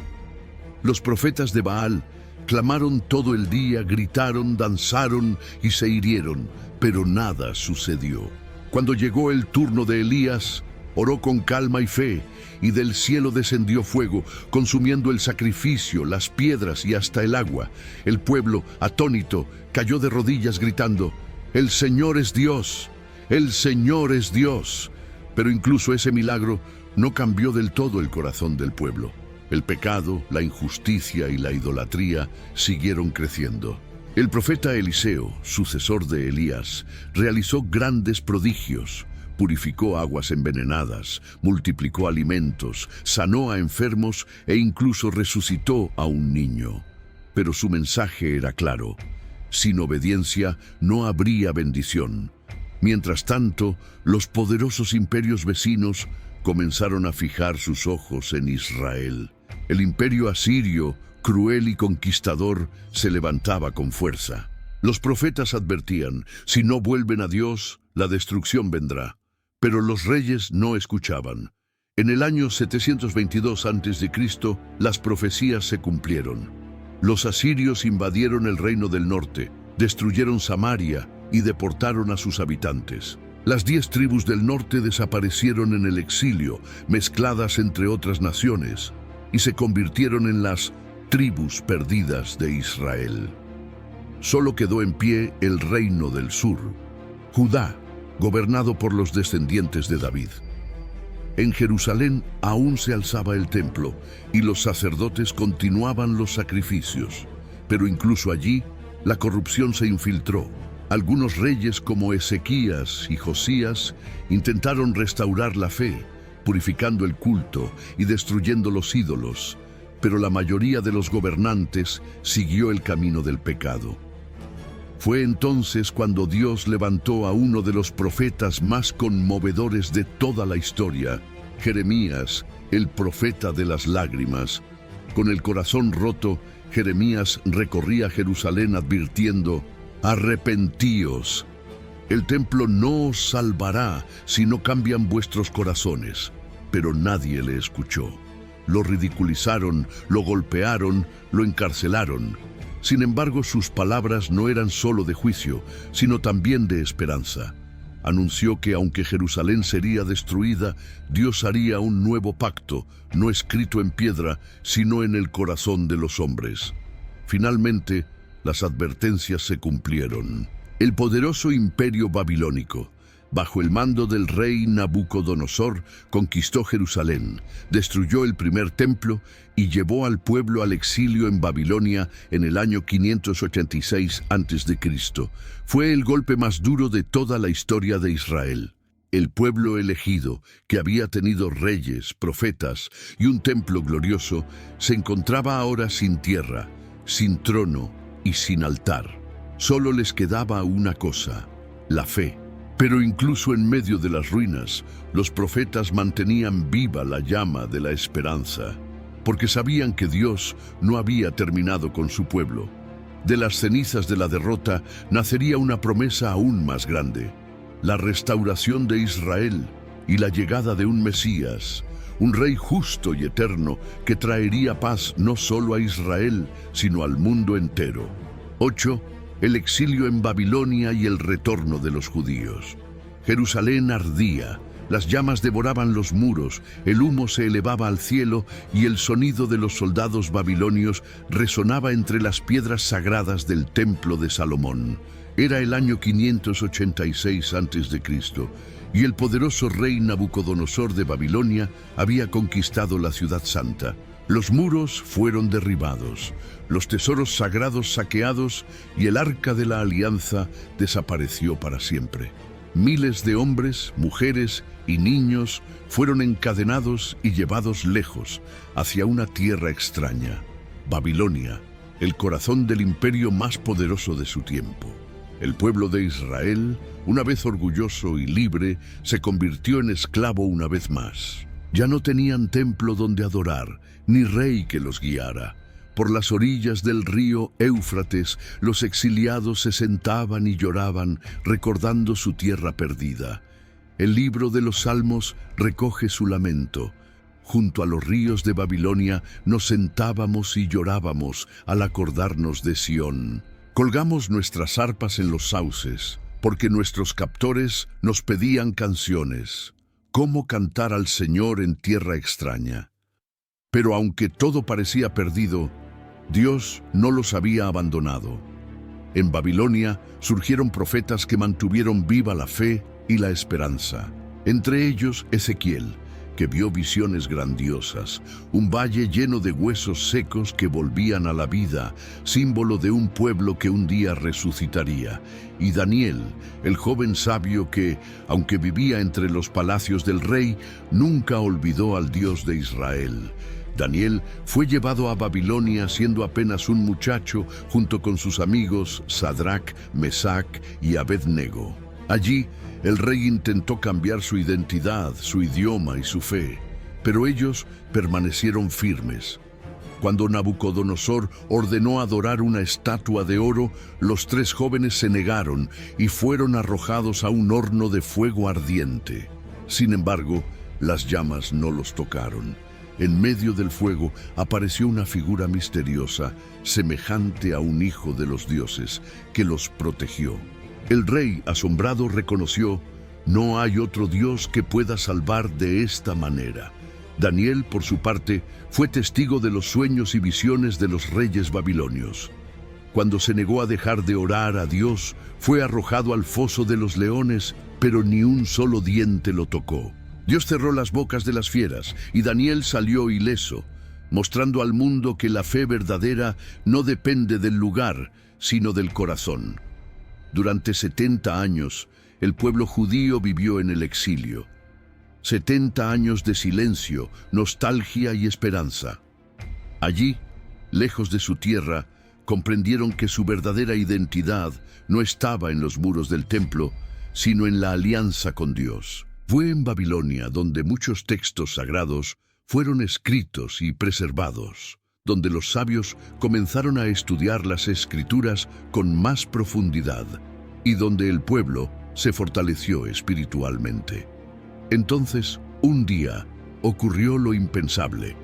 Los profetas de Baal clamaron todo el día, gritaron, danzaron y se hirieron, pero nada sucedió. Cuando llegó el turno de Elías, oró con calma y fe, y del cielo descendió fuego, consumiendo el sacrificio, las piedras y hasta el agua. El pueblo, atónito, cayó de rodillas gritando: «El Señor es Dios, el Señor es Dios». Pero incluso ese milagro no cambió del todo el corazón del pueblo. El pecado, la injusticia y la idolatría siguieron creciendo. El profeta Eliseo, sucesor de Elías, realizó grandes prodigios. Purificó aguas envenenadas, multiplicó alimentos, sanó a enfermos e incluso resucitó a un niño. Pero su mensaje era claro: sin obediencia no habría bendición. Mientras tanto, los poderosos imperios vecinos comenzaron a fijar sus ojos en Israel. El imperio asirio, cruel y conquistador, se levantaba con fuerza. Los profetas advertían: si no vuelven a Dios, la destrucción vendrá. Pero los reyes no escuchaban. En el año 722 a.C., las profecías se cumplieron. Los asirios invadieron el reino del norte, destruyeron Samaria y deportaron a sus habitantes. Las 10 tribus del norte desaparecieron en el exilio, mezcladas entre otras naciones, y se convirtieron en las tribus perdidas de Israel. Solo quedó en pie el reino del sur, Judá, gobernado por los descendientes de David. En Jerusalén aún se alzaba el templo y los sacerdotes continuaban los sacrificios, pero incluso allí la corrupción se infiltró. Algunos reyes como Ezequías y Josías intentaron restaurar la fe, purificando el culto y destruyendo los ídolos, pero la mayoría de los gobernantes siguió el camino del pecado. Fue entonces cuando Dios levantó a uno de los profetas más conmovedores de toda la historia, Jeremías, el profeta de las lágrimas. Con el corazón roto, Jeremías recorría Jerusalén advirtiendo: arrepentíos. El templo no os salvará si no cambian vuestros corazones. Pero nadie le escuchó. Lo ridiculizaron, lo golpearon, lo encarcelaron. Sin embargo, sus palabras no eran solo de juicio, sino también de esperanza. Anunció que aunque Jerusalén sería destruida, Dios haría un nuevo pacto, no escrito en piedra, sino en el corazón de los hombres. Finalmente, las advertencias se cumplieron. El poderoso imperio babilónico, bajo el mando del rey Nabucodonosor, conquistó Jerusalén, destruyó el primer templo y llevó al pueblo al exilio en Babilonia en el año 586 a.C. Fue el golpe más duro de toda la historia de Israel. El pueblo elegido, que había tenido reyes, profetas y un templo glorioso, se encontraba ahora sin tierra, sin trono y sin altar. Solo les quedaba una cosa: la fe. Pero incluso en medio de las ruinas, los profetas mantenían viva la llama de la esperanza, porque sabían que Dios no había terminado con su pueblo. De las cenizas de la derrota nacería una promesa aún más grande: la restauración de Israel y la llegada de un Mesías, un rey justo y eterno que traería paz no solo a Israel, sino al mundo entero. 8. El exilio en Babilonia y el retorno de los judíos. Jerusalén ardía, las llamas devoraban los muros, el humo se elevaba al cielo y el sonido de los soldados babilonios resonaba entre las piedras sagradas del templo de Salomón. Era el año 586 a.C. y el poderoso rey Nabucodonosor de Babilonia había conquistado la ciudad santa. Los muros fueron derribados, los tesoros sagrados saqueados y el arca de la alianza desapareció para siempre. Miles de hombres, mujeres y niños fueron encadenados y llevados lejos, hacia una tierra extraña, Babilonia, el corazón del imperio más poderoso de su tiempo. El pueblo de Israel, una vez orgulloso y libre, se convirtió en esclavo una vez más. Ya no tenían templo donde adorar, ni rey que los guiara. Por las orillas del río Éufrates, los exiliados se sentaban y lloraban, recordando su tierra perdida. El libro de los Salmos recoge su lamento. Junto a los ríos de Babilonia nos sentábamos y llorábamos al acordarnos de Sión. Colgamos nuestras arpas en los sauces, porque nuestros captores nos pedían canciones. ¿Cómo cantar al Señor en tierra extraña? Pero aunque todo parecía perdido, Dios no los había abandonado. En Babilonia surgieron profetas que mantuvieron viva la fe y la esperanza. Entre ellos Ezequiel, que vio visiones grandiosas, un valle lleno de huesos secos que volvían a la vida, símbolo de un pueblo que un día resucitaría. Y Daniel, el joven sabio que, aunque vivía entre los palacios del rey, nunca olvidó al Dios de Israel. Daniel fue llevado a Babilonia siendo apenas un muchacho junto con sus amigos Sadrach, Mesach y Abed-nego. Allí, el rey intentó cambiar su identidad, su idioma y su fe, pero ellos permanecieron firmes. Cuando Nabucodonosor ordenó adorar una estatua de oro, los tres jóvenes se negaron y fueron arrojados a un horno de fuego ardiente. Sin embargo, las llamas no los tocaron. En medio del fuego apareció una figura misteriosa, semejante a un hijo de los dioses, que los protegió. El rey, asombrado, reconoció: no hay otro Dios que pueda salvar de esta manera. Daniel, por su parte, fue testigo de los sueños y visiones de los reyes babilonios. Cuando se negó a dejar de orar a Dios, fue arrojado al foso de los leones, pero ni un solo diente lo tocó. Dios cerró las bocas de las fieras y Daniel salió ileso, mostrando al mundo que la fe verdadera no depende del lugar, sino del corazón. Durante 70 años, el pueblo judío vivió en el exilio. 70 años de silencio, nostalgia y esperanza. Allí, lejos de su tierra, comprendieron que su verdadera identidad no estaba en los muros del templo, sino en la alianza con Dios. Fue en Babilonia donde muchos textos sagrados fueron escritos y preservados, donde los sabios comenzaron a estudiar las Escrituras con más profundidad y donde el pueblo se fortaleció espiritualmente. Entonces, un día, ocurrió lo impensable.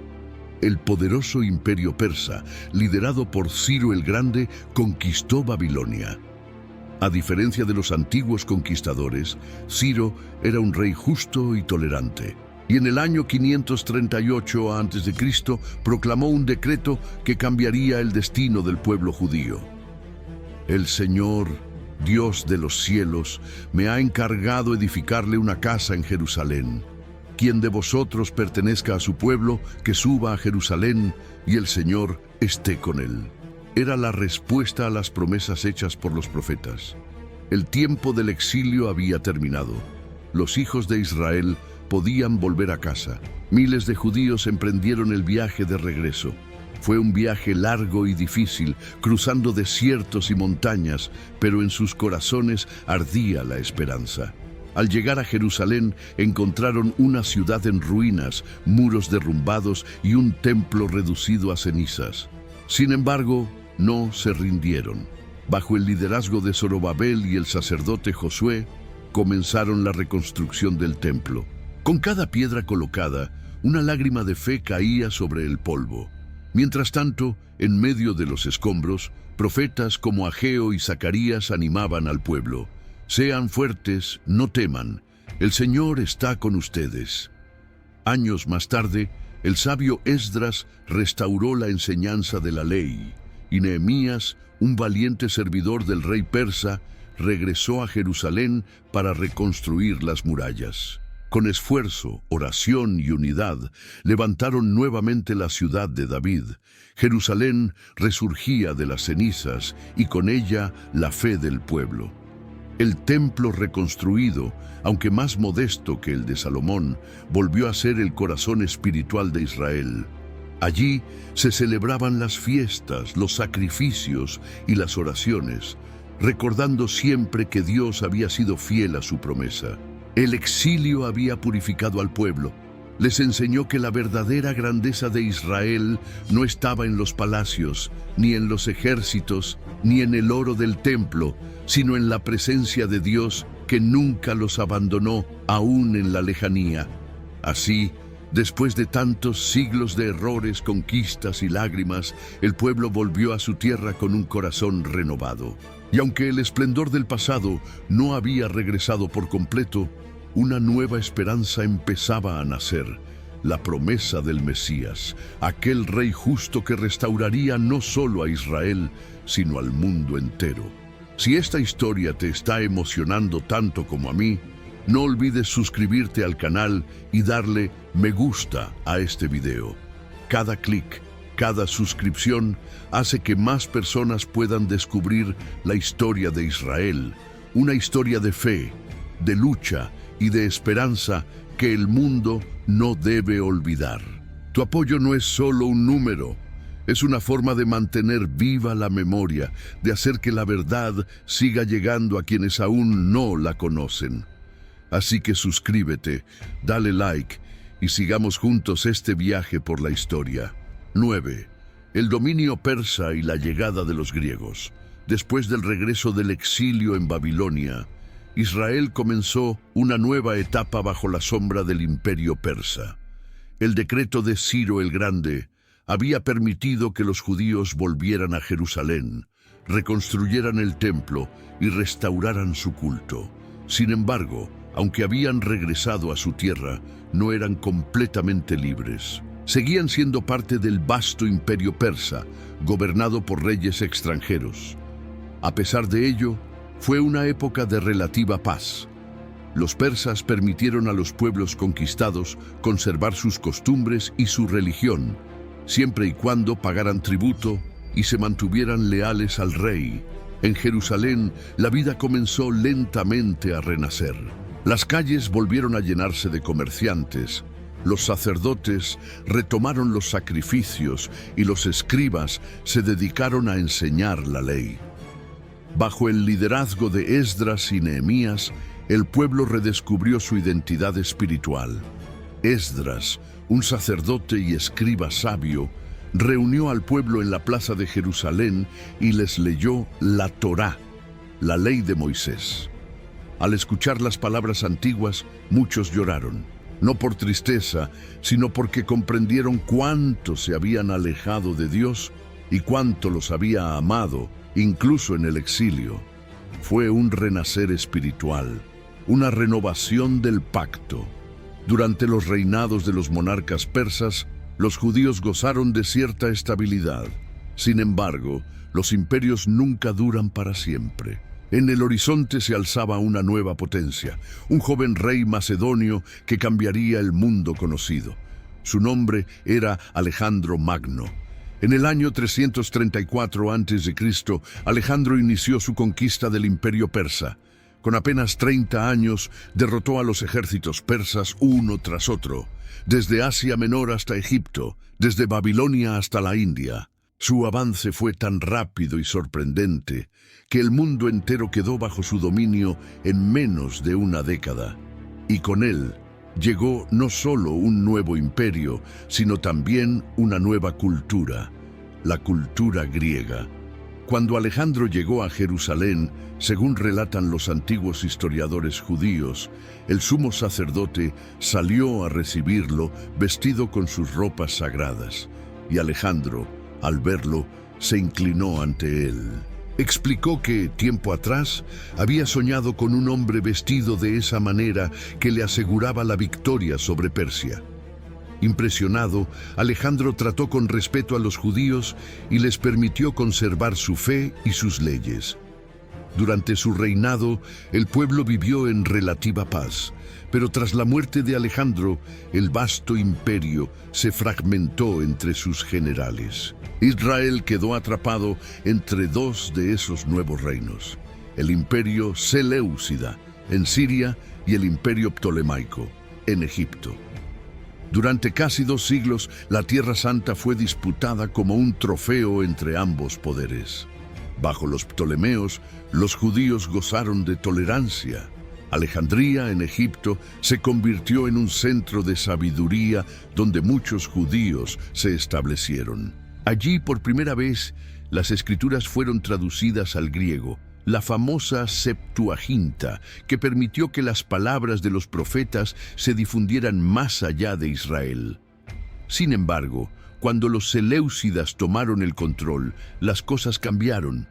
El poderoso imperio persa, liderado por Ciro el Grande, conquistó Babilonia. A diferencia de los antiguos conquistadores, Ciro era un rey justo y tolerante. Y en el año 538 a.C. proclamó un decreto que cambiaría el destino del pueblo judío. El Señor, Dios de los cielos, me ha encargado edificarle una casa en Jerusalén. Quien de vosotros pertenezca a su pueblo, que suba a Jerusalén, y el Señor esté con él. Era la respuesta a las promesas hechas por los profetas. El tiempo del exilio había terminado. Los hijos de Israel podían volver a casa. Miles de judíos emprendieron el viaje de regreso. Fue un viaje largo y difícil, cruzando desiertos y montañas, pero en sus corazones ardía la esperanza. Al llegar a Jerusalén, encontraron una ciudad en ruinas, muros derrumbados y un templo reducido a cenizas. Sin embargo, no se rindieron. Bajo el liderazgo de Zorobabel y el sacerdote Josué, comenzaron la reconstrucción del templo. Con cada piedra colocada, una lágrima de fe caía sobre el polvo. Mientras tanto, en medio de los escombros, profetas como Ageo y Zacarías animaban al pueblo. Sean fuertes, no teman, el Señor está con ustedes. Años más tarde, el sabio Esdras restauró la enseñanza de la ley, y Nehemías, un valiente servidor del rey persa, regresó a Jerusalén para reconstruir las murallas. Con esfuerzo, oración y unidad, levantaron nuevamente la ciudad de David. Jerusalén resurgía de las cenizas y con ella la fe del pueblo. El templo reconstruido, aunque más modesto que el de Salomón, volvió a ser el corazón espiritual de Israel. Allí se celebraban las fiestas, los sacrificios y las oraciones, recordando siempre que Dios había sido fiel a su promesa. El exilio había purificado al pueblo. Les enseñó que la verdadera grandeza de Israel no estaba en los palacios, ni en los ejércitos, ni en el oro del templo, sino en la presencia de Dios que nunca los abandonó, aún en la lejanía. Así, después de tantos siglos de errores, conquistas y lágrimas, el pueblo volvió a su tierra con un corazón renovado. Y aunque el esplendor del pasado no había regresado por completo, una nueva esperanza empezaba a nacer, la promesa del Mesías, aquel rey justo que restauraría no solo a Israel, sino al mundo entero. Si esta historia te está emocionando tanto como a mí, No olvides suscribirte al canal y darle me gusta a este video. Cada clic, cada suscripción hace que más personas puedan descubrir la historia de Israel, una historia de fe, de lucha y de esperanza que el mundo no debe olvidar. Tu apoyo no es solo un número, es una forma de mantener viva la memoria, de hacer que la verdad siga llegando a quienes aún no la conocen. Así que suscríbete, dale like y sigamos juntos este viaje por la historia. 9. El dominio persa y la llegada de los griegos. Después del regreso del exilio en Babilonia, Israel comenzó una nueva etapa bajo la sombra del imperio persa. El decreto de Ciro el Grande había permitido que los judíos volvieran a Jerusalén, reconstruyeran el templo y restauraran su culto. Sin embargo, aunque habían regresado a su tierra, no eran completamente libres. Seguían siendo parte del vasto imperio persa, gobernado por reyes extranjeros. A pesar de ello, fue una época de relativa paz. Los persas permitieron a los pueblos conquistados conservar sus costumbres y su religión, siempre y cuando pagaran tributo y se mantuvieran leales al rey. En Jerusalén, la vida comenzó lentamente a renacer. Las calles volvieron a llenarse de comerciantes, los sacerdotes retomaron los sacrificios y los escribas se dedicaron a enseñar la ley. Bajo el liderazgo de Esdras y Nehemías, el pueblo redescubrió su identidad espiritual. Esdras, un sacerdote y escriba sabio, reunió al pueblo en la plaza de Jerusalén y les leyó la Torá, la ley de Moisés. Al escuchar las palabras antiguas, muchos lloraron, no por tristeza, sino porque comprendieron cuánto se habían alejado de Dios y cuánto los había amado, incluso en el exilio. Fue un renacer espiritual, una renovación del pacto. Durante los reinados de los monarcas persas, los judíos gozaron de cierta estabilidad. Sin embargo, los imperios nunca duran para siempre. En el horizonte se alzaba una nueva potencia, un joven rey macedonio que cambiaría el mundo conocido. Su nombre era Alejandro Magno. En el año 334 a.C., Alejandro inició su conquista del imperio persa. Con apenas 30 años, derrotó a los ejércitos persas uno tras otro, desde Asia Menor hasta Egipto, desde Babilonia hasta la India. Su avance fue tan rápido y sorprendente que el mundo entero quedó bajo su dominio en menos de una década. Y con él llegó no solo un nuevo imperio, sino también una nueva cultura, la cultura griega. Cuando Alejandro llegó a Jerusalén, según relatan los antiguos historiadores judíos, el sumo sacerdote salió a recibirlo vestido con sus ropas sagradas, y Alejandro, al verlo, se inclinó ante él. Explicó que, tiempo atrás, había soñado con un hombre vestido de esa manera que le aseguraba la victoria sobre Persia. Impresionado, Alejandro trató con respeto a los judíos y les permitió conservar su fe y sus leyes. Durante su reinado, el pueblo vivió en relativa paz, pero tras la muerte de Alejandro, el vasto imperio se fragmentó entre sus generales. Israel quedó atrapado entre dos de esos nuevos reinos, el imperio Seleucida en Siria y el imperio Ptolemaico en Egipto. Durante casi 2 siglos, la Tierra Santa fue disputada como un trofeo entre ambos poderes. Bajo los Ptolomeos, los judíos gozaron de tolerancia. Alejandría, en Egipto, se convirtió en un centro de sabiduría donde muchos judíos se establecieron. Allí, por primera vez, las escrituras fueron traducidas al griego, la famosa Septuaginta, que permitió que las palabras de los profetas se difundieran más allá de Israel. Sin embargo, cuando los seleucidas tomaron el control, las cosas cambiaron.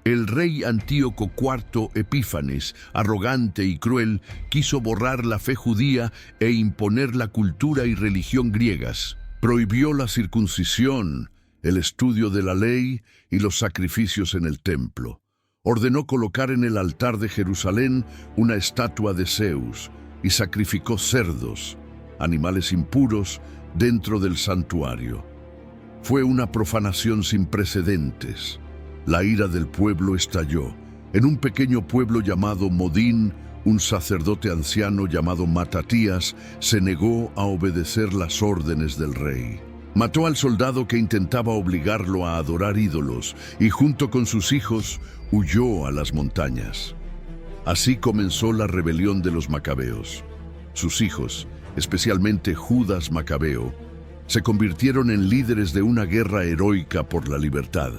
El rey Antíoco IV Epífanes, arrogante y cruel, quiso borrar la fe judía e imponer la cultura y religión griegas. Prohibió la circuncisión, el estudio de la ley y los sacrificios en el templo. Ordenó colocar en el altar de Jerusalén una estatua de Zeus y sacrificó cerdos, animales impuros, dentro del santuario. Fue una profanación sin precedentes. La ira del pueblo estalló. En un pequeño pueblo llamado Modín, un sacerdote anciano llamado Matatías se negó a obedecer las órdenes del rey. Mató al soldado que intentaba obligarlo a adorar ídolos y junto con sus hijos huyó a las montañas. Así comenzó la rebelión de los macabeos. Sus hijos, especialmente Judas Macabeo, se convirtieron en líderes de una guerra heroica por la libertad.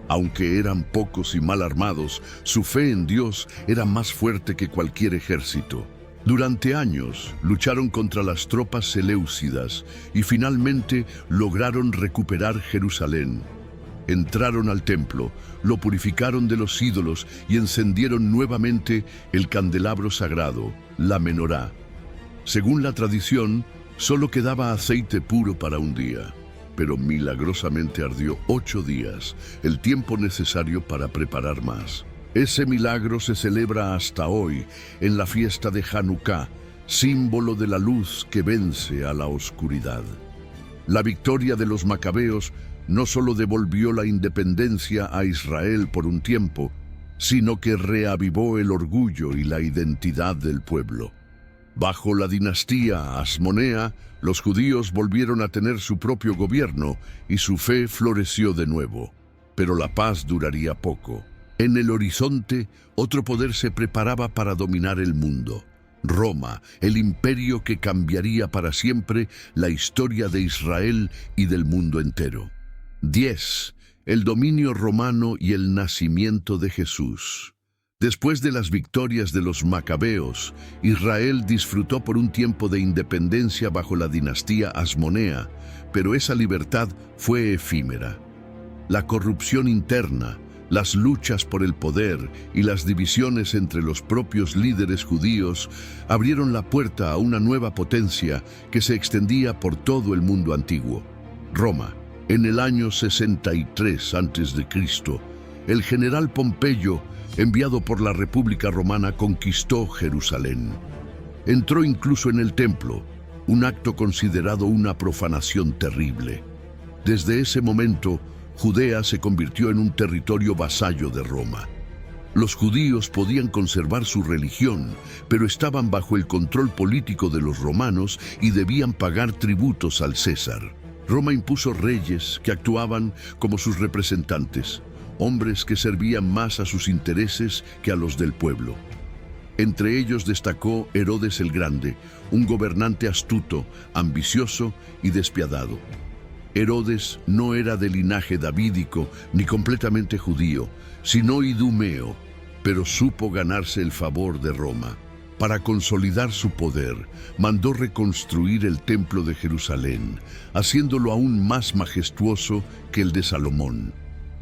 Aunque eran pocos y mal armados, su fe en Dios era más fuerte que cualquier ejército. Durante años lucharon contra las tropas seleucidas y finalmente lograron recuperar Jerusalén. Entraron al templo, lo purificaron de los ídolos y encendieron nuevamente el candelabro sagrado, la menorá. Según la tradición, solo quedaba aceite puro para un día, pero milagrosamente ardió 8 días, el tiempo necesario para preparar más. Ese milagro se celebra hasta hoy en la fiesta de Hanukkah, símbolo de la luz que vence a la oscuridad. La victoria de los macabeos no solo devolvió la independencia a Israel por un tiempo, sino que reavivó el orgullo y la identidad del pueblo. Bajo la dinastía Hasmonea, los judíos volvieron a tener su propio gobierno y su fe floreció de nuevo. Pero la paz duraría poco. En el horizonte, otro poder se preparaba para dominar el mundo. Roma, el imperio que cambiaría para siempre la historia de Israel y del mundo entero. 10. El dominio romano y el nacimiento de Jesús. Después de las victorias de los macabeos, Israel disfrutó por un tiempo de independencia bajo la dinastía Hasmonea, pero esa libertad fue efímera. La corrupción interna, las luchas por el poder y las divisiones entre los propios líderes judíos abrieron la puerta a una nueva potencia que se extendía por todo el mundo antiguo. Roma, en el año 63 a.C., el general Pompeyo, enviado por la República Romana, conquistó Jerusalén. Entró incluso en el templo, un acto considerado una profanación terrible. Desde ese momento, Judea se convirtió en un territorio vasallo de Roma. Los judíos podían conservar su religión, pero estaban bajo el control político de los romanos y debían pagar tributos al César. Roma impuso reyes que actuaban como sus representantes, hombres que servían más a sus intereses que a los del pueblo. Entre ellos destacó Herodes el Grande, un gobernante astuto, ambicioso y despiadado. Herodes no era de linaje davídico ni completamente judío, sino idumeo, pero supo ganarse el favor de Roma. Para consolidar su poder, mandó reconstruir el templo de Jerusalén, haciéndolo aún más majestuoso que el de Salomón.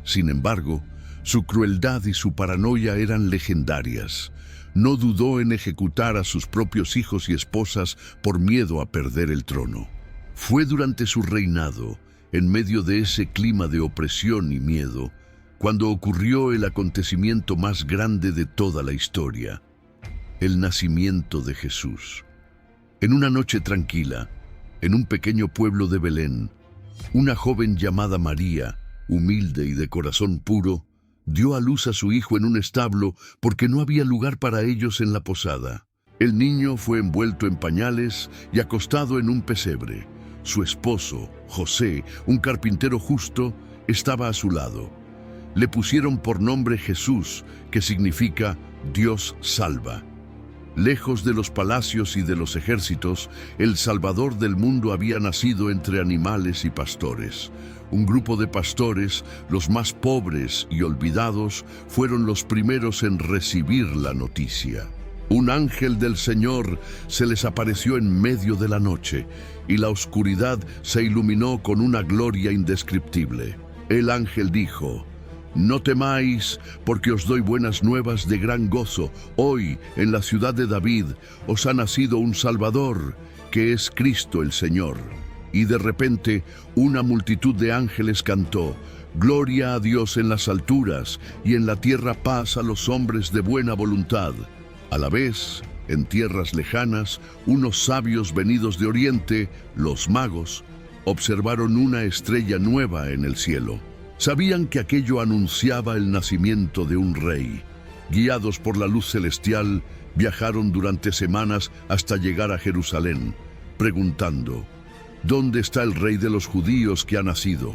Sin embargo, su crueldad y su paranoia eran legendarias. No dudó en ejecutar a sus propios hijos y esposas por miedo a perder el trono. Fue durante su reinado, en medio de ese clima de opresión y miedo, cuando ocurrió el acontecimiento más grande de toda la historia, el nacimiento de Jesús. En una noche tranquila, en un pequeño pueblo de Belén, una joven llamada María, humilde y de corazón puro, dio a luz a su hijo en un establo porque no había lugar para ellos en la posada. El niño fue envuelto en pañales y acostado en un pesebre. Su esposo, José, un carpintero justo, estaba a su lado. Le pusieron por nombre Jesús, que significa Dios salva. Lejos de los palacios y de los ejércitos, el Salvador del mundo había nacido entre animales y pastores. Un grupo de pastores, los más pobres y olvidados, fueron los primeros en recibir la noticia. Un ángel del Señor se les apareció en medio de la noche, y la oscuridad se iluminó con una gloria indescriptible. El ángel dijo: «No temáis, porque os doy buenas nuevas de gran gozo. Hoy, en la ciudad de David, os ha nacido un Salvador, que es Cristo el Señor». Y de repente, una multitud de ángeles cantó: Gloria a Dios en las alturas, y en la tierra paz a los hombres de buena voluntad. A la vez, en tierras lejanas, unos sabios venidos de oriente, los magos, observaron una estrella nueva en el cielo. Sabían que aquello anunciaba el nacimiento de un rey. Guiados por la luz celestial, viajaron durante semanas hasta llegar a Jerusalén, preguntando: ¿dónde está el rey de los judíos que ha nacido?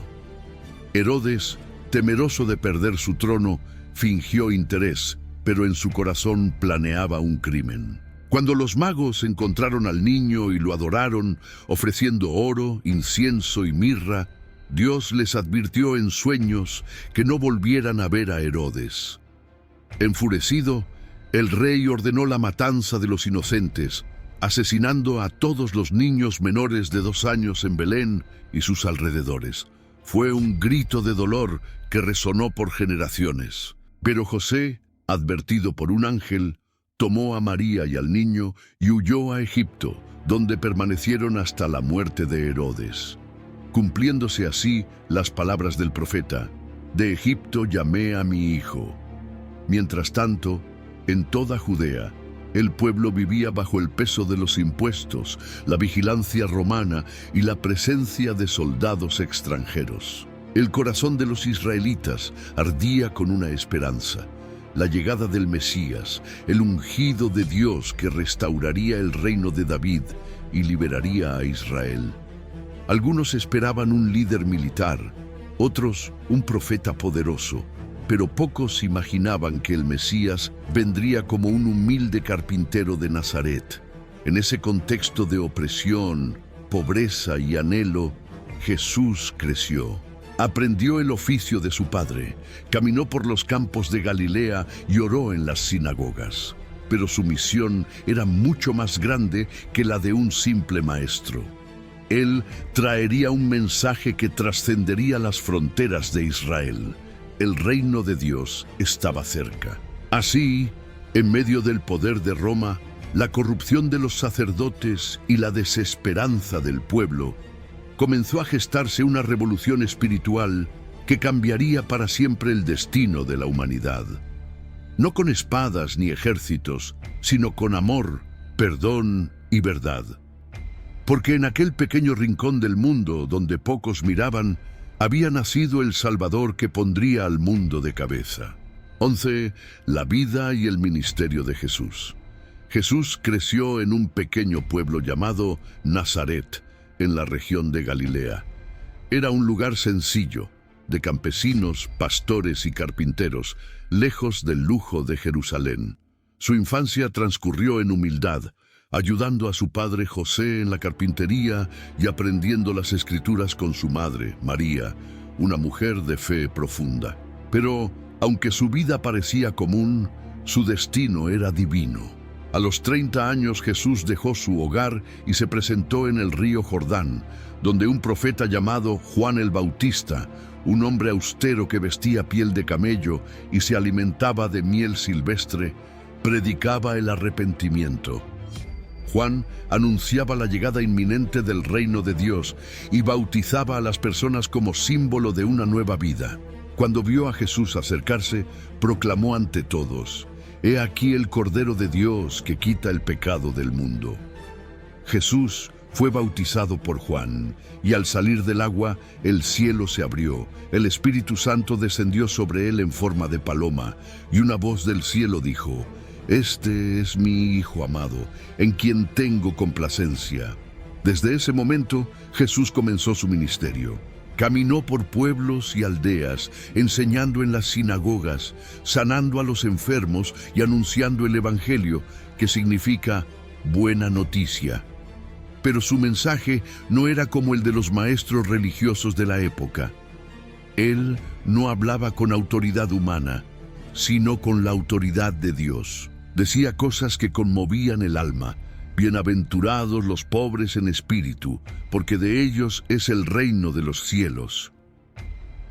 Herodes, temeroso de perder su trono, fingió interés, pero en su corazón planeaba un crimen. Cuando los magos encontraron al niño y lo adoraron, ofreciendo oro, incienso y mirra, Dios les advirtió en sueños que no volvieran a ver a Herodes. Enfurecido, el rey ordenó la matanza de los inocentes, asesinando a todos los niños menores de 2 años en Belén y sus alrededores. Fue un grito de dolor que resonó por generaciones. Pero José, advertido por un ángel, tomó a María y al niño y huyó a Egipto, donde permanecieron hasta la muerte de Herodes. Cumpliéndose así las palabras del profeta: de Egipto llamé a mi hijo. Mientras tanto, en toda Judea, el pueblo vivía bajo el peso de los impuestos, la vigilancia romana y la presencia de soldados extranjeros. El corazón de los israelitas ardía con una esperanza: la llegada del Mesías, el ungido de Dios que restauraría el reino de David y liberaría a Israel. Algunos esperaban un líder militar, otros un profeta poderoso, pero pocos imaginaban que el Mesías vendría como un humilde carpintero de Nazaret. En ese contexto de opresión, pobreza y anhelo, Jesús creció. Aprendió el oficio de su padre, caminó por los campos de Galilea y oró en las sinagogas. Pero su misión era mucho más grande que la de un simple maestro. Él traería un mensaje que trascendería las fronteras de Israel. El reino de Dios estaba cerca. Así, en medio del poder de Roma, la corrupción de los sacerdotes y la desesperanza del pueblo, comenzó a gestarse una revolución espiritual que cambiaría para siempre el destino de la humanidad. No con espadas ni ejércitos, sino con amor, perdón y verdad. Porque en aquel pequeño rincón del mundo donde pocos miraban, había nacido el Salvador que pondría al mundo de cabeza. 11. La vida y el ministerio de Jesús. Jesús creció en un pequeño pueblo llamado Nazaret, en la región de Galilea. Era un lugar sencillo, de campesinos, pastores y carpinteros, lejos del lujo de Jerusalén. Su infancia transcurrió en humildad, ayudando a su padre José en la carpintería y aprendiendo las escrituras con su madre, María, una mujer de fe profunda. Pero, aunque su vida parecía común, su destino era divino. A los 30 años Jesús dejó su hogar y se presentó en el río Jordán, donde un profeta llamado Juan el Bautista, un hombre austero que vestía piel de camello y se alimentaba de miel silvestre, predicaba el arrepentimiento. Juan anunciaba la llegada inminente del reino de Dios y bautizaba a las personas como símbolo de una nueva vida. Cuando vio a Jesús acercarse, proclamó ante todos: «He aquí el Cordero de Dios que quita el pecado del mundo». Jesús fue bautizado por Juan, y al salir del agua, el cielo se abrió, el Espíritu Santo descendió sobre él en forma de paloma, y una voz del cielo dijo: «Este es mi Hijo amado, en quien tengo complacencia». Desde ese momento, Jesús comenzó su ministerio. Caminó por pueblos y aldeas, enseñando en las sinagogas, sanando a los enfermos y anunciando el Evangelio, que significa buena noticia. Pero su mensaje no era como el de los maestros religiosos de la época. Él no hablaba con autoridad humana, sino con la autoridad de Dios. Decía cosas que conmovían el alma. Bienaventurados los pobres en espíritu, porque de ellos es el reino de los cielos.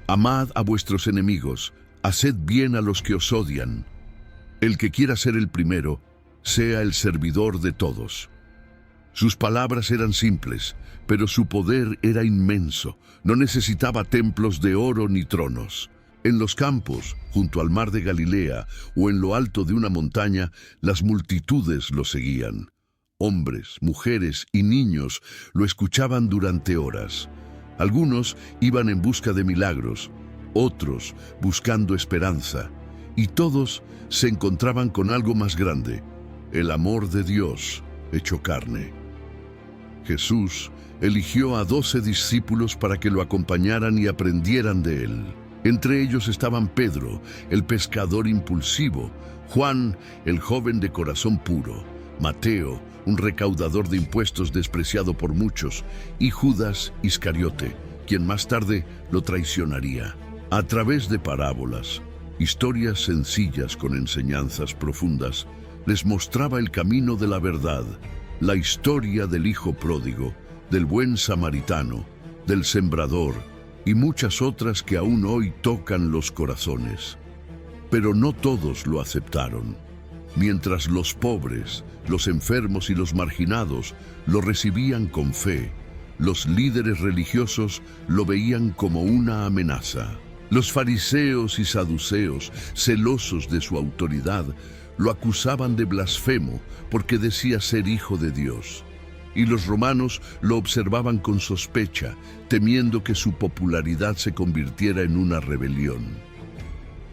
Amad a vuestros enemigos, haced bien a los que os odian. El que quiera ser el primero, sea el servidor de todos. Sus palabras eran simples, pero su poder era inmenso. No necesitaba templos de oro ni tronos. En los campos, junto al mar de Galilea o en lo alto de una montaña, las multitudes lo seguían. Hombres, mujeres y niños lo escuchaban durante horas. Algunos iban en busca de milagros, otros buscando esperanza, y todos se encontraban con algo más grande: el amor de Dios hecho carne. Jesús eligió a 12 discípulos para que lo acompañaran y aprendieran de él. Entre ellos estaban Pedro, el pescador impulsivo; Juan, el joven de corazón puro; Mateo, un recaudador de impuestos despreciado por muchos; y Judas Iscariote, quien más tarde lo traicionaría. A través de parábolas, historias sencillas con enseñanzas profundas, les mostraba el camino de la verdad, la historia del hijo pródigo, del buen samaritano, del sembrador y muchas otras que aún hoy tocan los corazones. Pero no todos lo aceptaron. Mientras los pobres, los enfermos y los marginados lo recibían con fe, los líderes religiosos lo veían como una amenaza. Los fariseos y saduceos, celosos de su autoridad, lo acusaban de blasfemo porque decía ser hijo de Dios. Y los romanos lo observaban con sospecha, temiendo que su popularidad se convirtiera en una rebelión.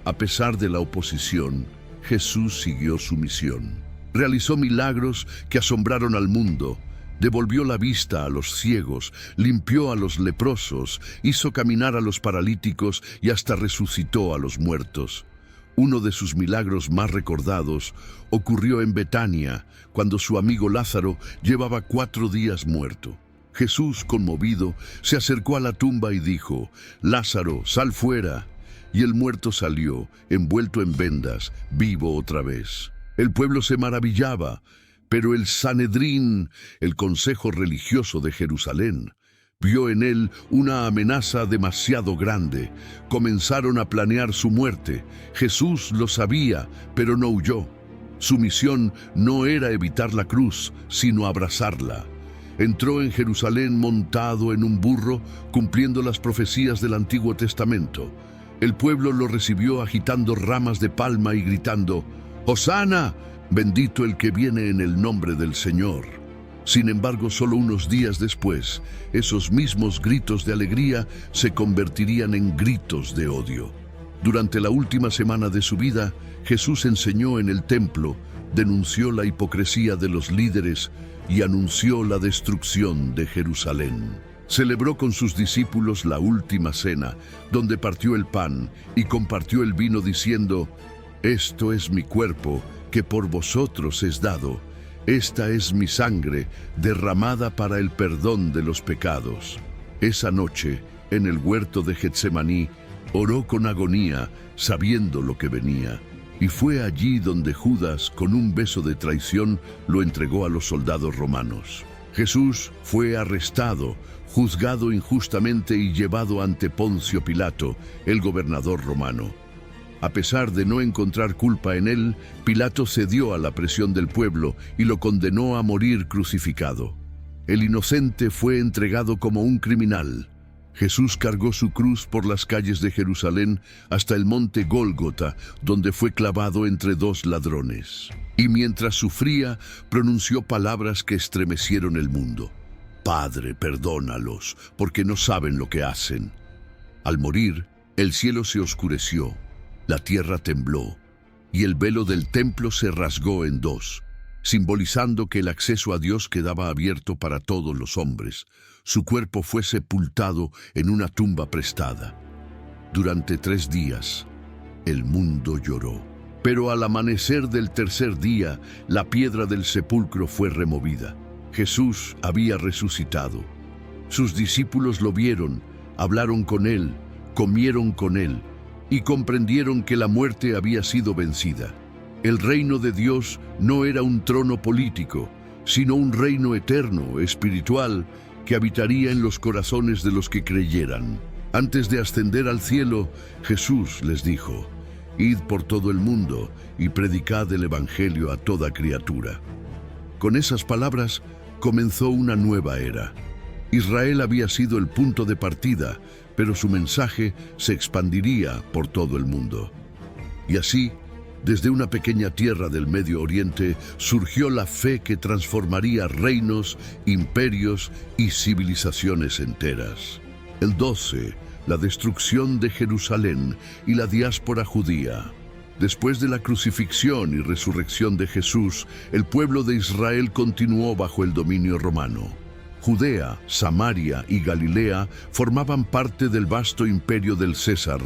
A pesar de la oposición, Jesús siguió su misión. Realizó milagros que asombraron al mundo. Devolvió la vista a los ciegos, limpió a los leprosos, hizo caminar a los paralíticos y hasta resucitó a los muertos. Uno de sus milagros más recordados ocurrió en Betania, cuando su amigo Lázaro llevaba 4 días muerto. Jesús, conmovido, se acercó a la tumba y dijo: «Lázaro, sal fuera». Y el muerto salió, envuelto en vendas, vivo otra vez. El pueblo se maravillaba, pero el Sanedrín, el consejo religioso de Jerusalén, vio en él una amenaza demasiado grande. Comenzaron a planear su muerte. Jesús lo sabía, pero no huyó. Su misión no era evitar la cruz, sino abrazarla. Entró en Jerusalén montado en un burro, cumpliendo las profecías del Antiguo Testamento. El pueblo lo recibió agitando ramas de palma y gritando: «¡Hosana! Bendito el que viene en el nombre del Señor». Sin embargo, solo unos días después, esos mismos gritos de alegría se convertirían en gritos de odio. Durante la última semana de su vida, Jesús enseñó en el templo, denunció la hipocresía de los líderes y anunció la destrucción de Jerusalén. Celebró con sus discípulos la última cena, donde partió el pan y compartió el vino diciendo: «Esto es mi cuerpo, que por vosotros es dado. Esta es mi sangre, derramada para el perdón de los pecados». Esa noche, en el huerto de Getsemaní, oró con agonía, sabiendo lo que venía. Y fue allí donde Judas, con un beso de traición, lo entregó a los soldados romanos. Jesús fue arrestado, juzgado injustamente y llevado ante Poncio Pilato, el gobernador romano. A pesar de no encontrar culpa en él, Pilato cedió a la presión del pueblo y lo condenó a morir crucificado. El inocente fue entregado como un criminal. Jesús cargó su cruz por las calles de Jerusalén hasta el monte Gólgota, donde fue clavado entre 2 ladrones. Y mientras sufría, pronunció palabras que estremecieron el mundo: «Padre, perdónalos, porque no saben lo que hacen». Al morir, el cielo se oscureció, la tierra tembló, y el velo del templo se rasgó en 2, simbolizando que el acceso a Dios quedaba abierto para todos los hombres. Su cuerpo fue sepultado en una tumba prestada. Durante 3 días, el mundo lloró. Pero al amanecer del tercer día, la piedra del sepulcro fue removida. Jesús había resucitado. Sus discípulos lo vieron, hablaron con él, comieron con él, y comprendieron que la muerte había sido vencida. El reino de Dios no era un trono político, sino un reino eterno, espiritual, que habitaría en los corazones de los que creyeran. Antes de ascender al cielo, Jesús les dijo: «Id por todo el mundo y predicad el Evangelio a toda criatura». Con esas palabras, comenzó una nueva era. Israel había sido el punto de partida, pero su mensaje se expandiría por todo el mundo. Y así, desde una pequeña tierra del Medio Oriente, surgió la fe que transformaría reinos, imperios y civilizaciones enteras. El 12, la destrucción de Jerusalén y la diáspora judía. Después de la crucifixión y resurrección de Jesús, el pueblo de Israel continuó bajo el dominio romano. Judea, Samaria y Galilea formaban parte del vasto imperio del César,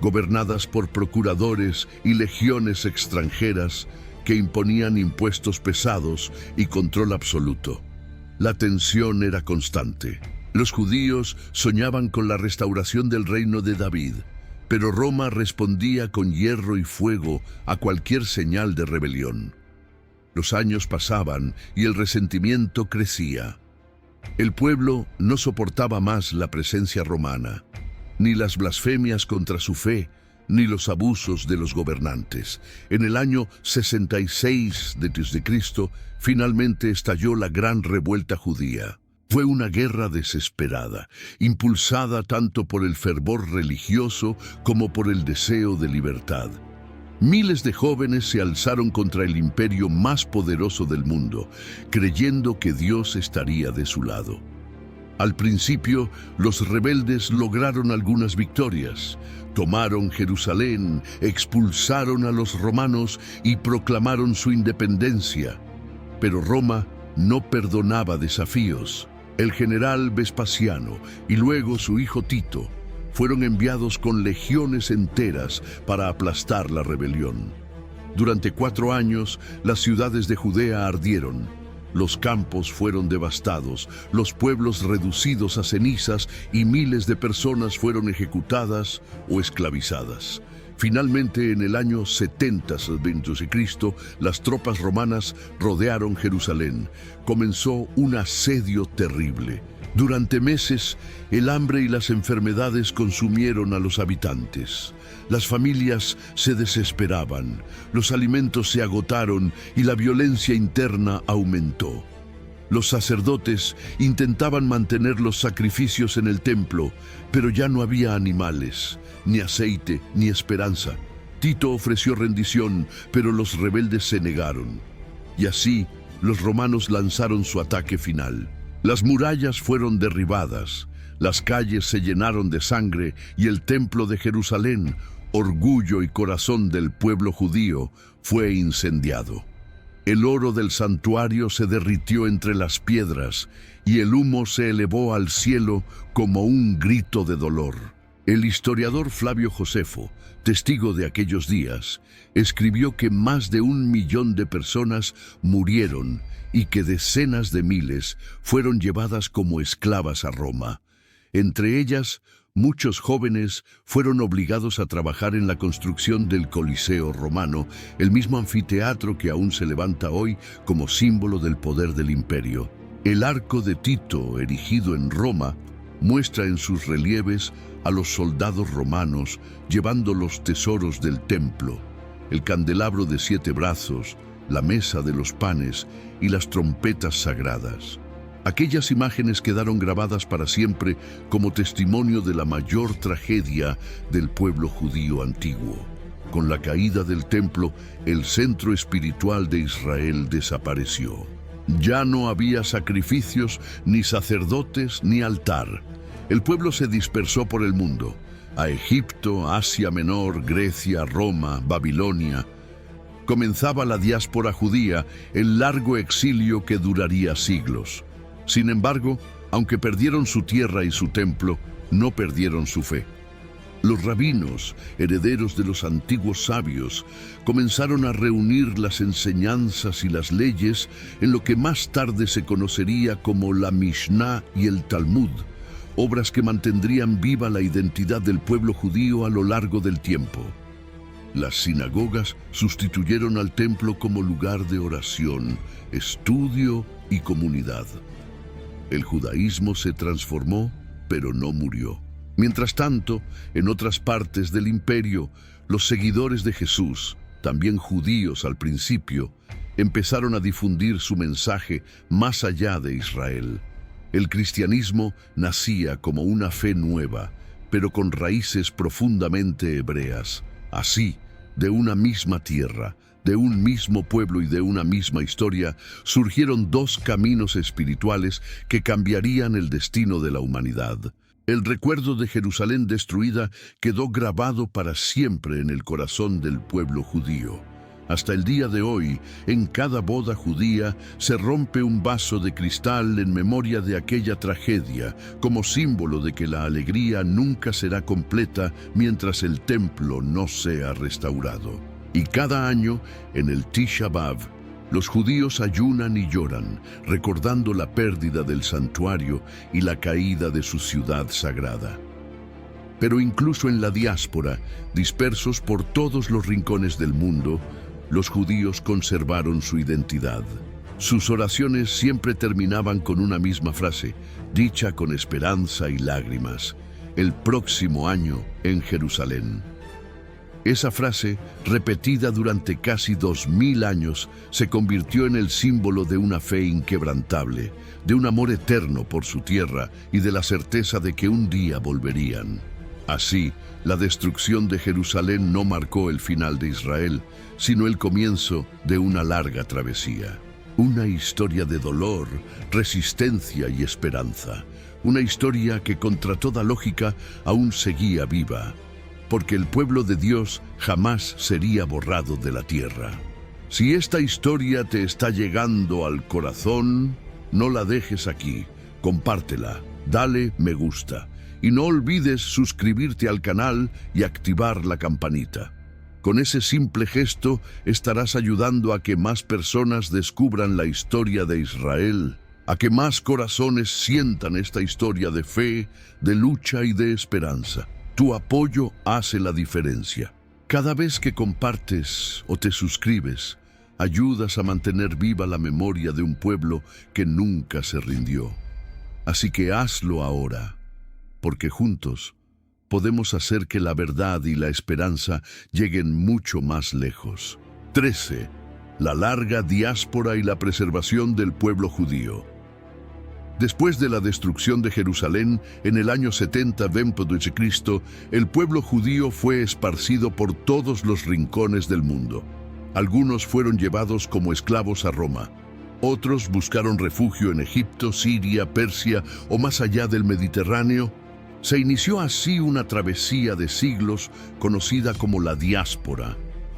gobernadas por procuradores y legiones extranjeras que imponían impuestos pesados y control absoluto. La tensión era constante. Los judíos soñaban con la restauración del reino de David, pero Roma respondía con hierro y fuego a cualquier señal de rebelión. Los años pasaban y el resentimiento crecía. El pueblo no soportaba más la presencia romana, ni las blasfemias contra su fe, ni los abusos de los gobernantes. En el año 66 d.C., finalmente estalló la gran revuelta judía. Fue una guerra desesperada, impulsada tanto por el fervor religioso como por el deseo de libertad. Miles de jóvenes se alzaron contra el imperio más poderoso del mundo, creyendo que Dios estaría de su lado. Al principio, los rebeldes lograron algunas victorias. Tomaron Jerusalén, expulsaron a los romanos y proclamaron su independencia. Pero Roma no perdonaba desafíos. El general Vespasiano y luego su hijo Tito fueron enviados con legiones enteras para aplastar la rebelión. Durante 4 años, las ciudades de Judea ardieron. Los campos fueron devastados, los pueblos reducidos a cenizas y miles de personas fueron ejecutadas o esclavizadas. Finalmente, en el año 70 d.C., las tropas romanas rodearon Jerusalén. Comenzó un asedio terrible. Durante meses, el hambre y las enfermedades consumieron a los habitantes. Las familias se desesperaban, los alimentos se agotaron y la violencia interna aumentó. Los sacerdotes intentaban mantener los sacrificios en el templo, pero ya no había animales, ni aceite, ni esperanza. Tito ofreció rendición, pero los rebeldes se negaron. Y así, los romanos lanzaron su ataque final. Las murallas fueron derribadas, las calles se llenaron de sangre y el templo de Jerusalén, orgullo y corazón del pueblo judío, fue incendiado. El oro del santuario se derritió entre las piedras y el humo se elevó al cielo como un grito de dolor. El historiador Flavio Josefo, testigo de aquellos días, escribió que más de 1 millón de personas murieron y que decenas de miles fueron llevadas como esclavas a Roma. Entre ellas, muchos jóvenes fueron obligados a trabajar en la construcción del Coliseo romano, el mismo anfiteatro que aún se levanta hoy como símbolo del poder del imperio. El arco de Tito, erigido en Roma, muestra en sus relieves a los soldados romanos llevando los tesoros del templo, el candelabro de 7 brazos, la mesa de los panes y las trompetas sagradas. Aquellas imágenes quedaron grabadas para siempre como testimonio de la mayor tragedia del pueblo judío antiguo. Con la caída del templo, el centro espiritual de Israel desapareció. Ya no había sacrificios, ni sacerdotes, ni altar. El pueblo se dispersó por el mundo, a Egipto, Asia Menor, Grecia, Roma, Babilonia. Comenzaba la diáspora judía, el largo exilio que duraría siglos. Sin embargo, aunque perdieron su tierra y su templo, no perdieron su fe. Los rabinos, herederos de los antiguos sabios, comenzaron a reunir las enseñanzas y las leyes en lo que más tarde se conocería como la Mishnah y el Talmud, obras que mantendrían viva la identidad del pueblo judío a lo largo del tiempo. Las sinagogas sustituyeron al templo como lugar de oración, estudio y comunidad. El judaísmo se transformó, pero no murió. Mientras tanto, en otras partes del imperio, los seguidores de Jesús, también judíos al principio, empezaron a difundir su mensaje más allá de Israel. El cristianismo nacía como una fe nueva, pero con raíces profundamente hebreas. Así, de una misma tierra, de un mismo pueblo y de una misma historia, surgieron dos caminos espirituales que cambiarían el destino de la humanidad. El recuerdo de Jerusalén destruida quedó grabado para siempre en el corazón del pueblo judío. Hasta el día de hoy, en cada boda judía se rompe un vaso de cristal en memoria de aquella tragedia, como símbolo de que la alegría nunca será completa mientras el templo no sea restaurado. Y cada año, en el Tisha B'Av, los judíos ayunan y lloran, recordando la pérdida del santuario y la caída de su ciudad sagrada. Pero incluso en la diáspora, dispersos por todos los rincones del mundo, los judíos conservaron su identidad. Sus oraciones siempre terminaban con una misma frase, dicha con esperanza y lágrimas: el próximo año en Jerusalén. Esa frase, repetida durante casi 2000 años, se convirtió en el símbolo de una fe inquebrantable, de un amor eterno por su tierra y de la certeza de que un día volverían. Así, la destrucción de Jerusalén no marcó el final de Israel, sino el comienzo de una larga travesía. Una historia de dolor, resistencia y esperanza. Una historia que contra toda lógica aún seguía viva, porque el pueblo de Dios jamás sería borrado de la tierra. Si esta historia te está llegando al corazón, no la dejes aquí, compártela, dale me gusta. Y no olvides suscribirte al canal y activar la campanita. Con ese simple gesto estarás ayudando a que más personas descubran la historia de Israel, a que más corazones sientan esta historia de fe, de lucha y de esperanza. Tu apoyo hace la diferencia. Cada vez que compartes o te suscribes, ayudas a mantener viva la memoria de un pueblo que nunca se rindió. Así que hazlo ahora, porque juntos podemos hacer que la verdad y la esperanza lleguen mucho más lejos. 13. La larga diáspora y la preservación del pueblo judío. Después de la destrucción de Jerusalén, en el año 70 d.C., el pueblo judío fue esparcido por todos los rincones del mundo. Algunos fueron llevados como esclavos a Roma. Otros buscaron refugio en Egipto, Siria, Persia o más allá del Mediterráneo. Se inició así una travesía de siglos conocida como la diáspora,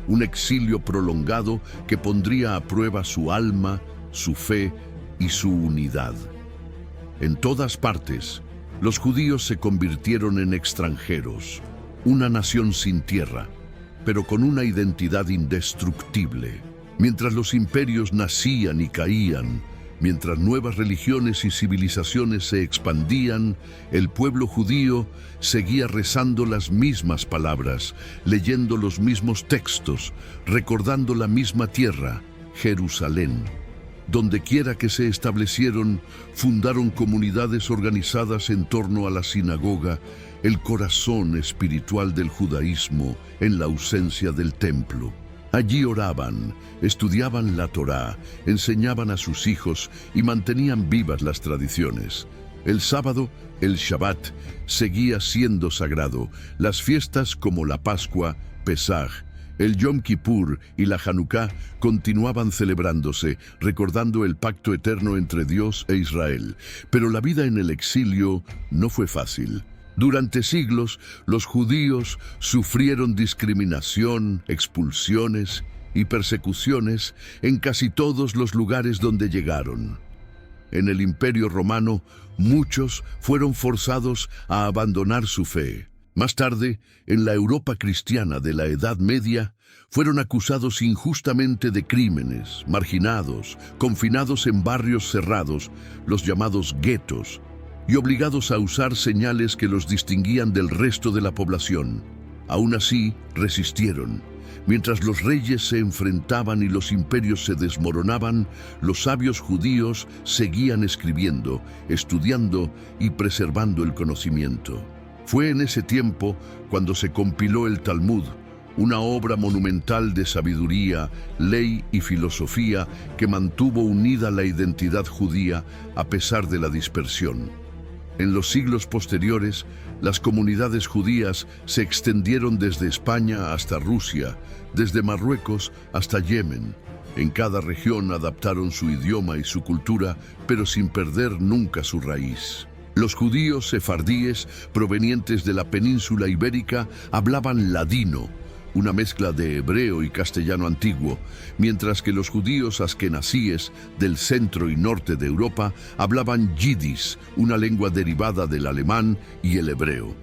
un exilio prolongado que pondría a prueba su alma, su fe y su unidad. En todas partes, los judíos se convirtieron en extranjeros, una nación sin tierra, pero con una identidad indestructible. Mientras los imperios nacían y caían, mientras nuevas religiones y civilizaciones se expandían, el pueblo judío seguía rezando las mismas palabras, leyendo los mismos textos, recordando la misma tierra, Jerusalén. Donde quiera que se establecieron, fundaron comunidades organizadas en torno a la sinagoga, el corazón espiritual del judaísmo en la ausencia del templo. Allí oraban, estudiaban la Torá, enseñaban a sus hijos y mantenían vivas las tradiciones. El sábado, el Shabbat, seguía siendo sagrado. Las fiestas como la Pascua, Pesaj, el Yom Kippur y la Hanukkah continuaban celebrándose, recordando el pacto eterno entre Dios e Israel. Pero la vida en el exilio no fue fácil. Durante siglos, los judíos sufrieron discriminación, expulsiones y persecuciones en casi todos los lugares donde llegaron. En el Imperio Romano, muchos fueron forzados a abandonar su fe. Más tarde, en la Europa cristiana de la Edad Media, fueron acusados injustamente de crímenes, marginados, confinados en barrios cerrados, los llamados guetos, y obligados a usar señales que los distinguían del resto de la población. Aún así, resistieron. Mientras los reyes se enfrentaban y los imperios se desmoronaban, los sabios judíos seguían escribiendo, estudiando y preservando el conocimiento. Fue en ese tiempo cuando se compiló el Talmud, una obra monumental de sabiduría, ley y filosofía que mantuvo unida la identidad judía a pesar de la dispersión. En los siglos posteriores, las comunidades judías se extendieron desde España hasta Rusia, desde Marruecos hasta Yemen. En cada región adaptaron su idioma y su cultura, pero sin perder nunca su raíz. Los judíos sefardíes, provenientes de la península ibérica, hablaban ladino, una mezcla de hebreo y castellano antiguo, mientras que los judíos askenazíes del centro y norte de Europa hablaban yiddish, una lengua derivada del alemán y el hebreo.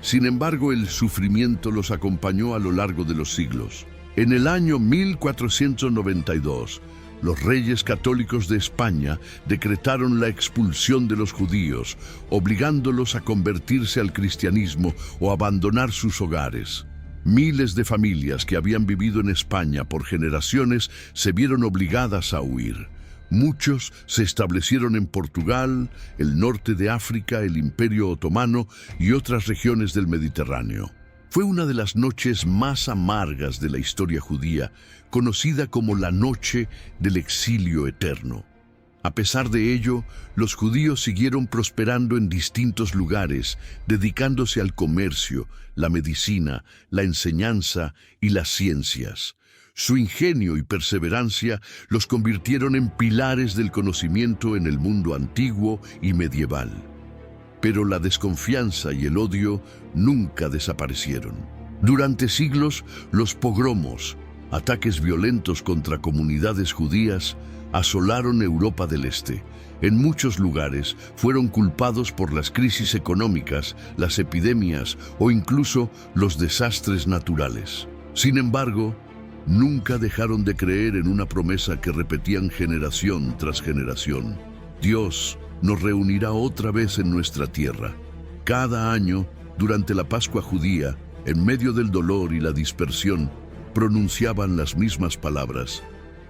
Sin embargo, el sufrimiento los acompañó a lo largo de los siglos. En el año 1492, los reyes católicos de España decretaron la expulsión de los judíos, obligándolos a convertirse al cristianismo o abandonar sus hogares. Miles de familias que habían vivido en España por generaciones se vieron obligadas a huir. Muchos se establecieron en Portugal, el norte de África, el Imperio Otomano y otras regiones del Mediterráneo. Fue una de las noches más amargas de la historia judía, conocida como la Noche del Exilio Eterno. A pesar de ello, los judíos siguieron prosperando en distintos lugares, dedicándose al comercio, la medicina, la enseñanza y las ciencias. Su ingenio y perseverancia los convirtieron en pilares del conocimiento en el mundo antiguo y medieval. Pero la desconfianza y el odio nunca desaparecieron. Durante siglos, los pogromos, ataques violentos contra comunidades judías, asolaron Europa del Este. En muchos lugares fueron culpados por las crisis económicas, las epidemias o incluso los desastres naturales. Sin embargo, nunca dejaron de creer en una promesa que repetían generación tras generación. Dios nos reunirá otra vez en nuestra tierra. Cada año, durante la Pascua judía, en medio del dolor y la dispersión, pronunciaban las mismas palabras: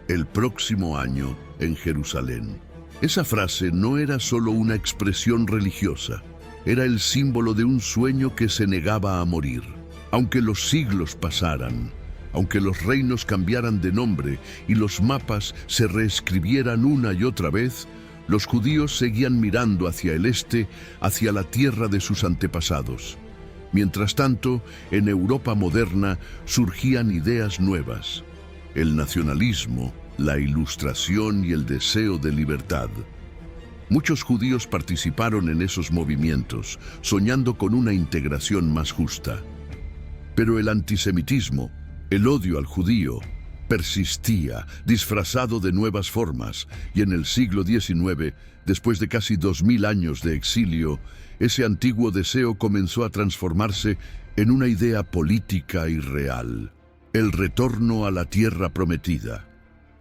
el próximo año en Jerusalén. Esa frase no era solo una expresión religiosa, era el símbolo de un sueño que se negaba a morir. Aunque los siglos pasaran, aunque los reinos cambiaran de nombre y los mapas se reescribieran una y otra vez, los judíos seguían mirando hacia el este, hacia la tierra de sus antepasados. Mientras tanto, en Europa moderna surgían ideas nuevas: el nacionalismo, la ilustración y el deseo de libertad. Muchos judíos participaron en esos movimientos, soñando con una integración más justa. Pero el antisemitismo, el odio al judío, persistía, disfrazado de nuevas formas, y en el siglo XIX, después de casi 2000 años de exilio, ese antiguo deseo comenzó a transformarse en una idea política y real: el retorno a la tierra prometida.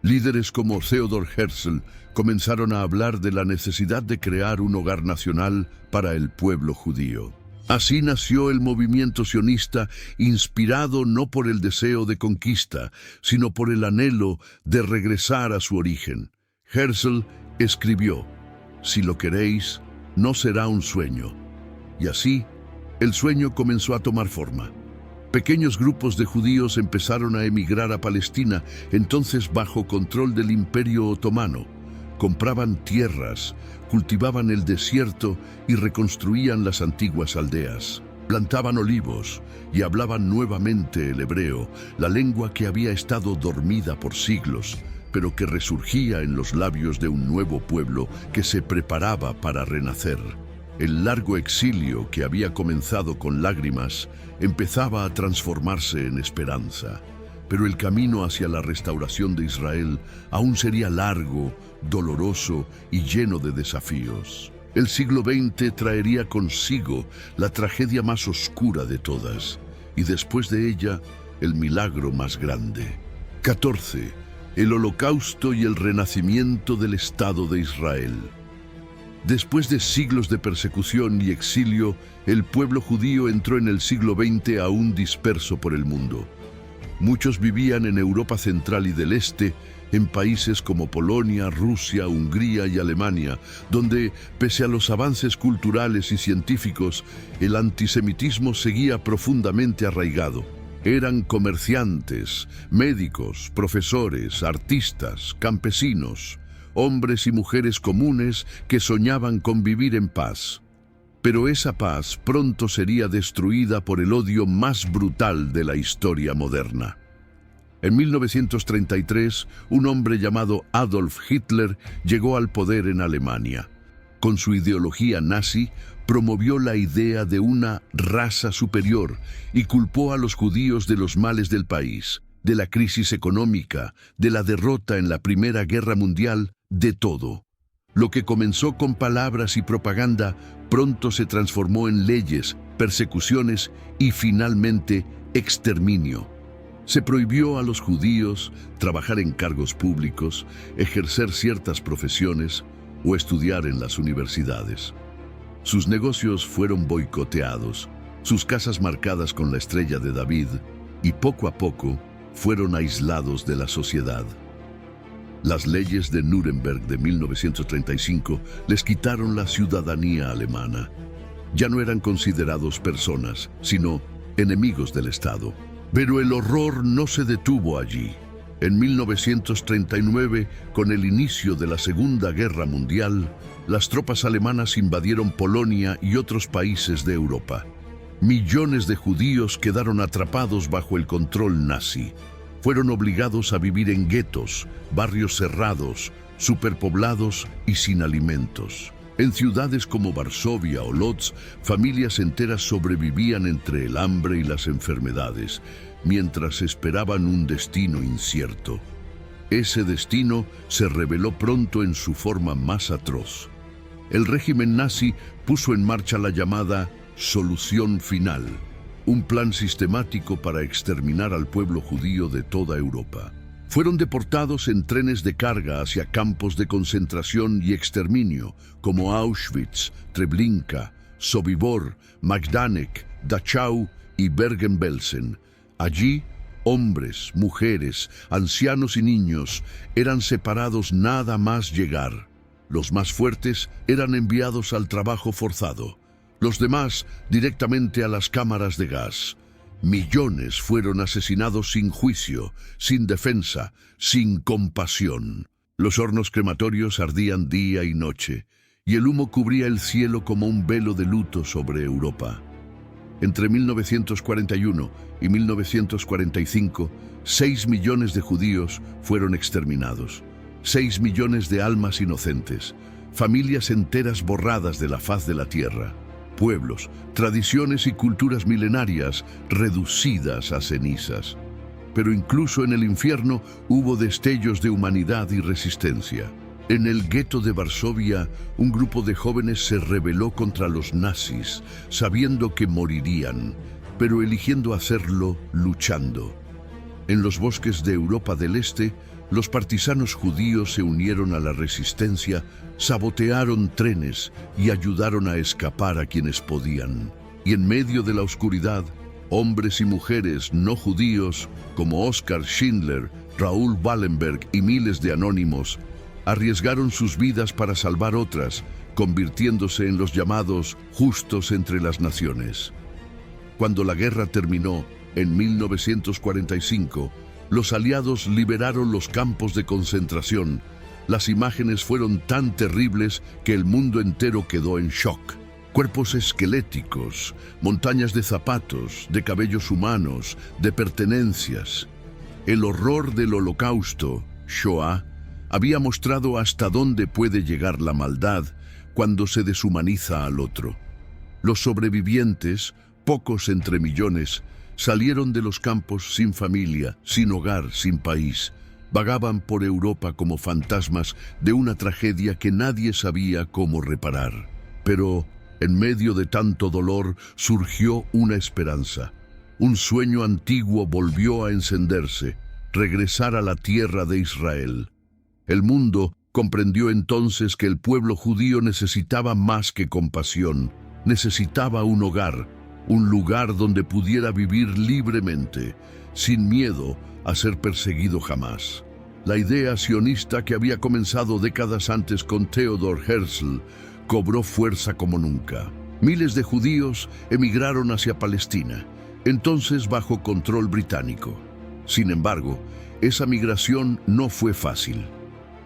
Líderes como Theodor Herzl comenzaron a hablar de la necesidad de crear un hogar nacional para el pueblo judío. Así nació el movimiento sionista, inspirado no por el deseo de conquista, sino por el anhelo de regresar a su origen. Herzl escribió: «Si lo queréis, no será un sueño». Y así, el sueño comenzó a tomar forma. Pequeños grupos de judíos empezaron a emigrar a Palestina, entonces bajo control del Imperio Otomano. Compraban tierras, cultivaban el desierto y reconstruían las antiguas aldeas. Plantaban olivos y hablaban nuevamente el hebreo, la lengua que había estado dormida por siglos, pero que resurgía en los labios de un nuevo pueblo que se preparaba para renacer. El largo exilio, que había comenzado con lágrimas, empezaba a transformarse en esperanza. Pero el camino hacia la restauración de Israel aún sería largo, doloroso y lleno de desafíos. El siglo XX traería consigo la tragedia más oscura de todas, y después de ella, el milagro más grande. 14. El Holocausto y el renacimiento del Estado de Israel. Después de siglos de persecución y exilio, el pueblo judío entró en el siglo XX aún disperso por el mundo. Muchos vivían en Europa Central y del Este, en países como Polonia, Rusia, Hungría y Alemania, donde, pese a los avances culturales y científicos, el antisemitismo seguía profundamente arraigado. Eran comerciantes, médicos, profesores, artistas, campesinos, hombres y mujeres comunes que soñaban con vivir en paz. Pero esa paz pronto sería destruida por el odio más brutal de la historia moderna. En 1933, un hombre llamado Adolf Hitler llegó al poder en Alemania. Con su ideología nazi, promovió la idea de una raza superior y culpó a los judíos de los males del país, de la crisis económica, de la derrota en la Primera Guerra Mundial, de todo. Lo que comenzó con palabras y propaganda, pronto se transformó en leyes, persecuciones y finalmente exterminio. Se prohibió a los judíos trabajar en cargos públicos, ejercer ciertas profesiones o estudiar en las universidades. Sus negocios fueron boicoteados, sus casas marcadas con la estrella de David, y poco a poco fueron aislados de la sociedad. Las leyes de Nuremberg de 1935 les quitaron la ciudadanía alemana. Ya no eran considerados personas, sino enemigos del Estado. Pero el horror no se detuvo allí. En 1939, con el inicio de la Segunda Guerra Mundial, las tropas alemanas invadieron Polonia y otros países de Europa. Millones de judíos quedaron atrapados bajo el control nazi. Fueron obligados a vivir en guetos, barrios cerrados, superpoblados y sin alimentos. En ciudades como Varsovia o Lodz, familias enteras sobrevivían entre el hambre y las enfermedades, mientras esperaban un destino incierto. Ese destino se reveló pronto en su forma más atroz. El régimen nazi puso en marcha la llamada Solución Final, un plan sistemático para exterminar al pueblo judío de toda Europa. Fueron deportados en trenes de carga hacia campos de concentración y exterminio, como Auschwitz, Treblinka, Sobibor, Majdanek, Dachau y Bergen-Belsen. Allí, hombres, mujeres, ancianos y niños eran separados nada más llegar. Los más fuertes eran enviados al trabajo forzado, los demás directamente a las cámaras de gas. Millones fueron asesinados sin juicio, sin defensa, sin compasión. Los hornos crematorios ardían día y noche, y el humo cubría el cielo como un velo de luto sobre Europa. Entre 1941 y 1945, 6 millones de judíos fueron exterminados. 6 millones de almas inocentes, familias enteras borradas de la faz de la tierra. Pueblos, tradiciones y culturas milenarias reducidas a cenizas. Pero incluso en el infierno hubo destellos de humanidad y resistencia. En el gueto de Varsovia, un grupo de jóvenes se rebeló contra los nazis, sabiendo que morirían, pero eligiendo hacerlo luchando. En los bosques de Europa del Este, los partisanos judíos se unieron a la resistencia, sabotearon trenes y ayudaron a escapar a quienes podían. Y en medio de la oscuridad, hombres y mujeres no judíos, como Oskar Schindler, Raoul Wallenberg y miles de anónimos, arriesgaron sus vidas para salvar otras, convirtiéndose en los llamados justos entre las naciones. Cuando la guerra terminó, en 1945, los aliados liberaron los campos de concentración. Las imágenes fueron tan terribles que el mundo entero quedó en shock. Cuerpos esqueléticos, montañas de zapatos, de cabellos humanos, de pertenencias. El horror del Holocausto, Shoah, había mostrado hasta dónde puede llegar la maldad cuando se deshumaniza al otro. Los sobrevivientes, pocos entre millones, salieron de los campos sin familia, sin hogar, sin país. Vagaban por Europa como fantasmas de una tragedia que nadie sabía cómo reparar. Pero, en medio de tanto dolor, surgió una esperanza. Un sueño antiguo volvió a encenderse, regresar a la tierra de Israel. El mundo comprendió entonces que el pueblo judío necesitaba más que compasión, necesitaba un hogar, un lugar donde pudiera vivir libremente, sin miedo a ser perseguido jamás. La idea sionista que había comenzado décadas antes con Theodor Herzl cobró fuerza como nunca. Miles de judíos emigraron hacia Palestina, entonces bajo control británico. Sin embargo, esa migración no fue fácil.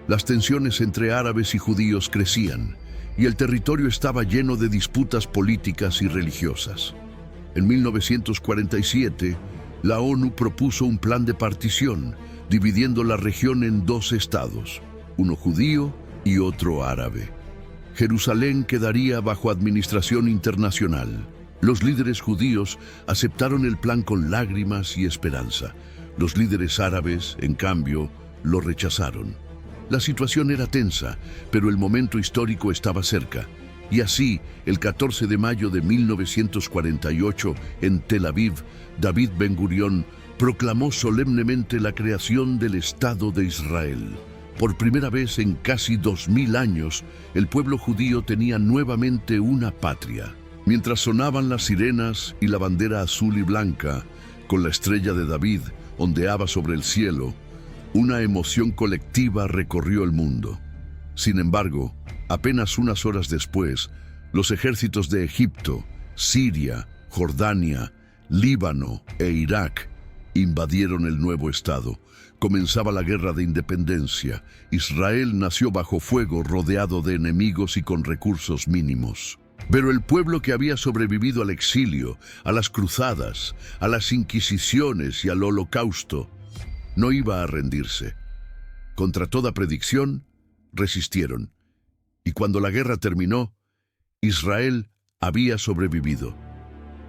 Las tensiones entre árabes y judíos crecían, y el territorio estaba lleno de disputas políticas y religiosas. En 1947, la ONU propuso un plan de partición, dividiendo la región en dos estados, uno judío y otro árabe. Jerusalén quedaría bajo administración internacional. Los líderes judíos aceptaron el plan con lágrimas y esperanza. Los líderes árabes, en cambio, lo rechazaron. La situación era tensa, pero el momento histórico estaba cerca. Y así, el 14 de mayo de 1948, en Tel Aviv, David Ben-Gurión proclamó solemnemente la creación del Estado de Israel. Por primera vez en casi 2000 años, el pueblo judío tenía nuevamente una patria. Mientras sonaban las sirenas y la bandera azul y blanca, con la estrella de David ondeaba sobre el cielo, una emoción colectiva recorrió el mundo. Sin embargo, apenas unas horas después, los ejércitos de Egipto, Siria, Jordania, Líbano e Irak invadieron el nuevo estado. Comenzaba la guerra de independencia. Israel nació bajo fuego, rodeado de enemigos y con recursos mínimos. Pero el pueblo que había sobrevivido al exilio, a las cruzadas, a las inquisiciones y al holocausto, no iba a rendirse. Contra toda predicción, resistieron. Y cuando la guerra terminó, Israel había sobrevivido.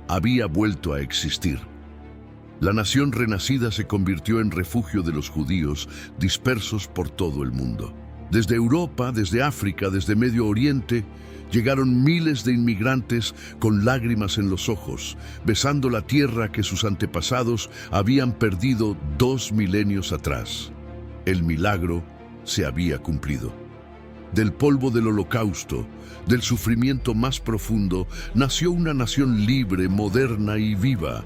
Había vuelto a existir. La nación renacida se convirtió en refugio de los judíos dispersos por todo el mundo. Desde Europa, desde África, desde Medio Oriente, llegaron miles de inmigrantes con lágrimas en los ojos, besando la tierra que sus antepasados habían perdido 2 milenios atrás. El milagro se había cumplido. Del polvo del holocausto, del sufrimiento más profundo, nació una nación libre, moderna y viva.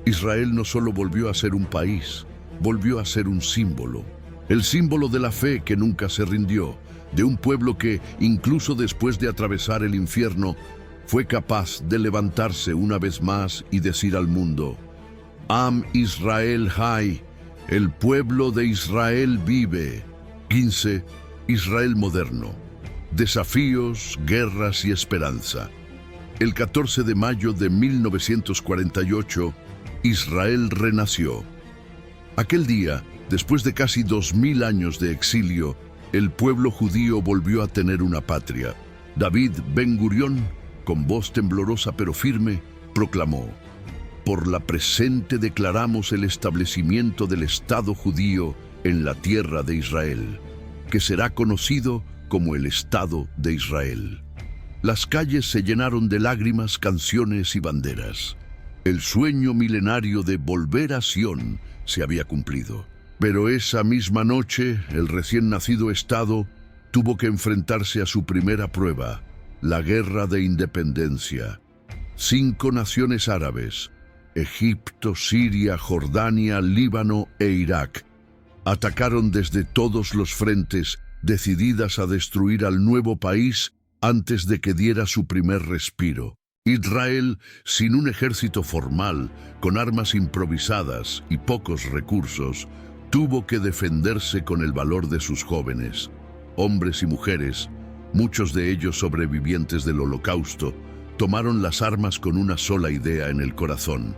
Israel no solo volvió a ser un país, volvió a ser un símbolo. El símbolo de la fe que nunca se rindió, de un pueblo que, incluso después de atravesar el infierno, fue capaz de levantarse una vez más y decir al mundo: Am Israel Hay, el pueblo de Israel vive. 15. Israel moderno. Desafíos, guerras y esperanza. El 14 de mayo de 1948, Israel renació. Aquel día, después de casi 2000 años de exilio, el pueblo judío volvió a tener una patria. David Ben-Gurión, con voz temblorosa pero firme, proclamó: Por la presente declaramos el establecimiento del Estado judío en la tierra de Israel, que será conocido como el Estado de Israel. Las calles se llenaron de lágrimas, canciones y banderas. El sueño milenario de volver a Sión se había cumplido. Pero esa misma noche, el recién nacido Estado tuvo que enfrentarse a su primera prueba, la Guerra de Independencia. 5 naciones árabes, Egipto, Siria, Jordania, Líbano e Irak, atacaron desde todos los frentes, decididas a destruir al nuevo país antes de que diera su primer respiro. Israel, sin un ejército formal, con armas improvisadas y pocos recursos, tuvo que defenderse con el valor de sus jóvenes, hombres y mujeres, muchos de ellos sobrevivientes del Holocausto, tomaron las armas con una sola idea en el corazón: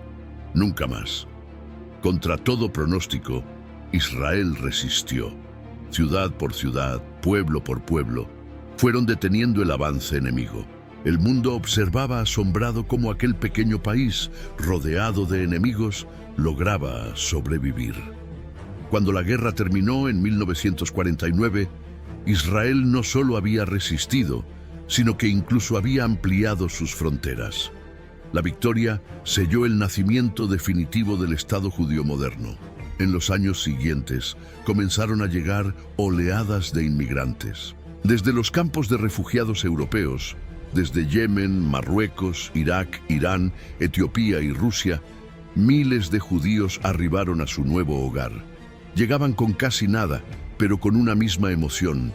nunca más. Contra todo pronóstico, Israel resistió. Ciudad por ciudad, pueblo por pueblo, fueron deteniendo el avance enemigo. El mundo observaba asombrado cómo aquel pequeño país, rodeado de enemigos, lograba sobrevivir. Cuando la guerra terminó en 1949, Israel no solo había resistido, sino que incluso había ampliado sus fronteras. La victoria selló el nacimiento definitivo del Estado judío moderno. En los años siguientes, comenzaron a llegar oleadas de inmigrantes. Desde los campos de refugiados europeos, desde Yemen, Marruecos, Irak, Irán, Etiopía y Rusia, miles de judíos arribaron a su nuevo hogar. Llegaban con casi nada, pero con una misma emoción: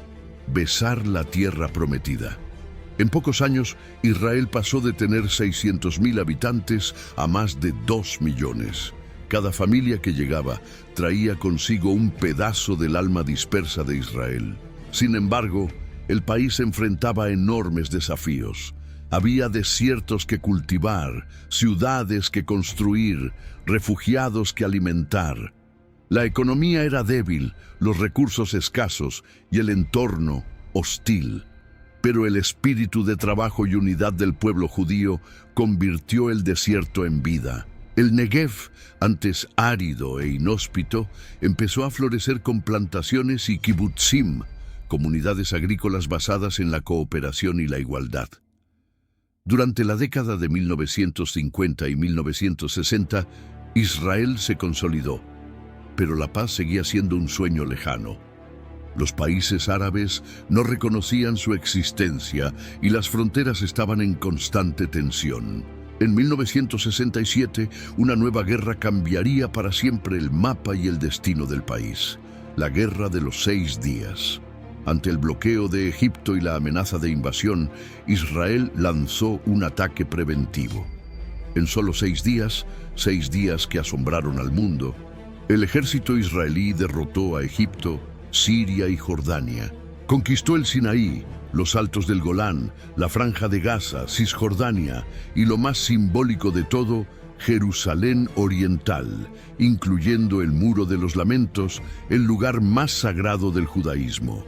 besar la tierra prometida. En pocos años, Israel pasó de tener 600.000 habitantes a más de 2 millones. Cada familia que llegaba traía consigo un pedazo del alma dispersa de Israel. Sin embargo, el país enfrentaba enormes desafíos. Había desiertos que cultivar, ciudades que construir, refugiados que alimentar. La economía era débil, los recursos escasos y el entorno hostil. Pero el espíritu de trabajo y unidad del pueblo judío convirtió el desierto en vida. El Negev, antes árido e inhóspito, empezó a florecer con plantaciones y kibutzim, comunidades agrícolas basadas en la cooperación y la igualdad. Durante la década de 1950 y 1960, Israel se consolidó, pero la paz seguía siendo un sueño lejano. Los países árabes no reconocían su existencia y las fronteras estaban en constante tensión. En 1967, una nueva guerra cambiaría para siempre el mapa y el destino del país. La Guerra de los 6 días. Ante el bloqueo de Egipto y la amenaza de invasión, Israel lanzó un ataque preventivo. En solo 6 días que asombraron al mundo, el ejército israelí derrotó a Egipto, Siria y Jordania. Conquistó el Sinaí, los altos del Golán, la Franja de Gaza, Cisjordania y lo más simbólico de todo, Jerusalén Oriental, incluyendo el Muro de los Lamentos, el lugar más sagrado del judaísmo.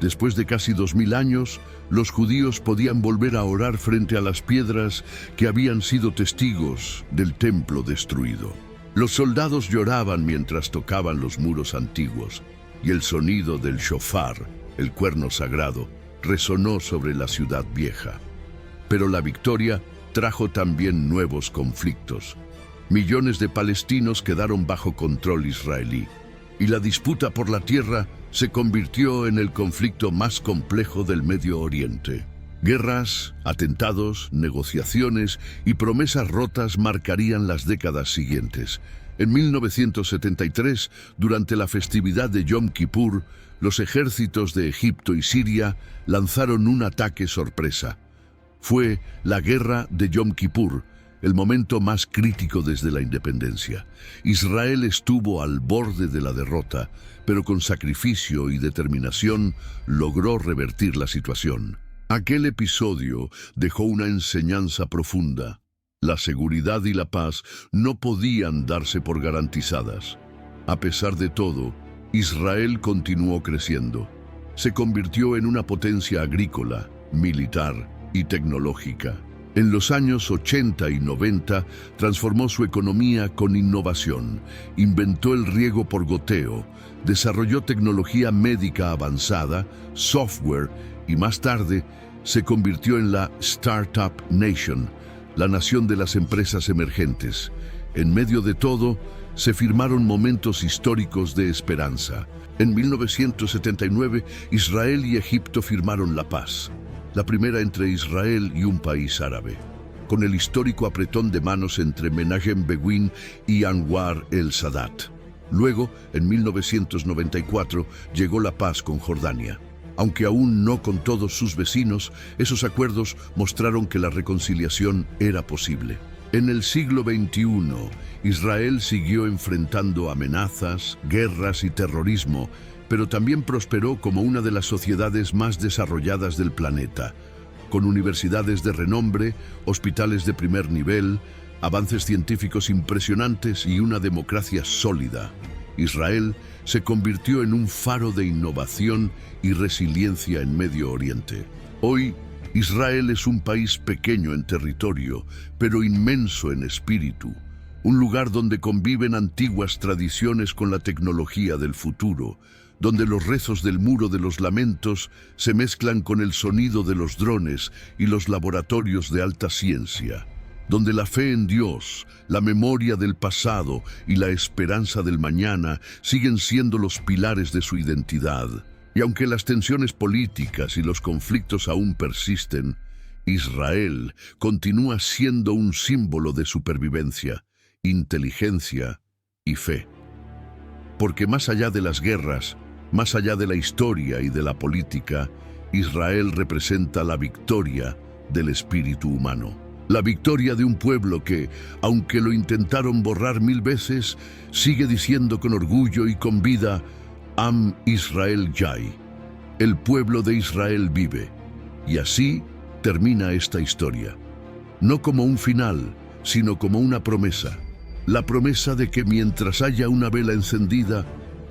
Después de casi 2000 años, los judíos podían volver a orar frente a las piedras que habían sido testigos del templo destruido. Los soldados lloraban mientras tocaban los muros antiguos, y el sonido del shofar, el cuerno sagrado, resonó sobre la ciudad vieja. Pero la victoria trajo también nuevos conflictos. Millones de palestinos quedaron bajo control israelí, y la disputa por la tierra se convirtió en el conflicto más complejo del Medio Oriente. Guerras, atentados, negociaciones y promesas rotas marcarían las décadas siguientes. En 1973, durante la festividad de Yom Kippur, los ejércitos de Egipto y Siria lanzaron un ataque sorpresa. Fue la Guerra de Yom Kippur, el momento más crítico desde la independencia. Israel estuvo al borde de la derrota, pero con sacrificio y determinación logró revertir la situación. Aquel episodio dejó una enseñanza profunda. La seguridad y la paz no podían darse por garantizadas. A pesar de todo, Israel continuó creciendo. Se convirtió en una potencia agrícola, militar y tecnológica. En los años 80 y 90 transformó su economía con innovación, inventó el riego por goteo, desarrolló tecnología médica avanzada, software y más tarde se convirtió en la Startup Nation, la nación de las empresas emergentes. En medio de todo, se firmaron momentos históricos de esperanza. En 1979, Israel y Egipto firmaron la paz, la primera entre Israel y un país árabe, con el histórico apretón de manos entre Menachem Begin y Anwar el-Sadat. Luego, en 1994, llegó la paz con Jordania. Aunque aún no con todos sus vecinos, esos acuerdos mostraron que la reconciliación era posible. En el siglo XXI, Israel siguió enfrentando amenazas, guerras y terrorismo, pero también prosperó como una de las sociedades más desarrolladas del planeta, con universidades de renombre, hospitales de primer nivel, avances científicos impresionantes y una democracia sólida. Israel se convirtió en un faro de innovación y resiliencia en Medio Oriente. Hoy, Israel es un país pequeño en territorio, pero inmenso en espíritu, un lugar donde conviven antiguas tradiciones con la tecnología del futuro, donde los rezos del Muro de los Lamentos se mezclan con el sonido de los drones y los laboratorios de alta ciencia, donde la fe en Dios, la memoria del pasado y la esperanza del mañana siguen siendo los pilares de su identidad. Y aunque las tensiones políticas y los conflictos aún persisten, Israel continúa siendo un símbolo de supervivencia, inteligencia y fe. Porque más allá de las guerras, más allá de la historia y de la política, Israel representa la victoria del espíritu humano. La victoria de un pueblo que, aunque lo intentaron borrar 1000 veces, sigue diciendo con orgullo y con vida: Am Israel Yai. El pueblo de Israel vive. Y así termina esta historia. No como un final, sino como una promesa. La promesa de que mientras haya una vela encendida,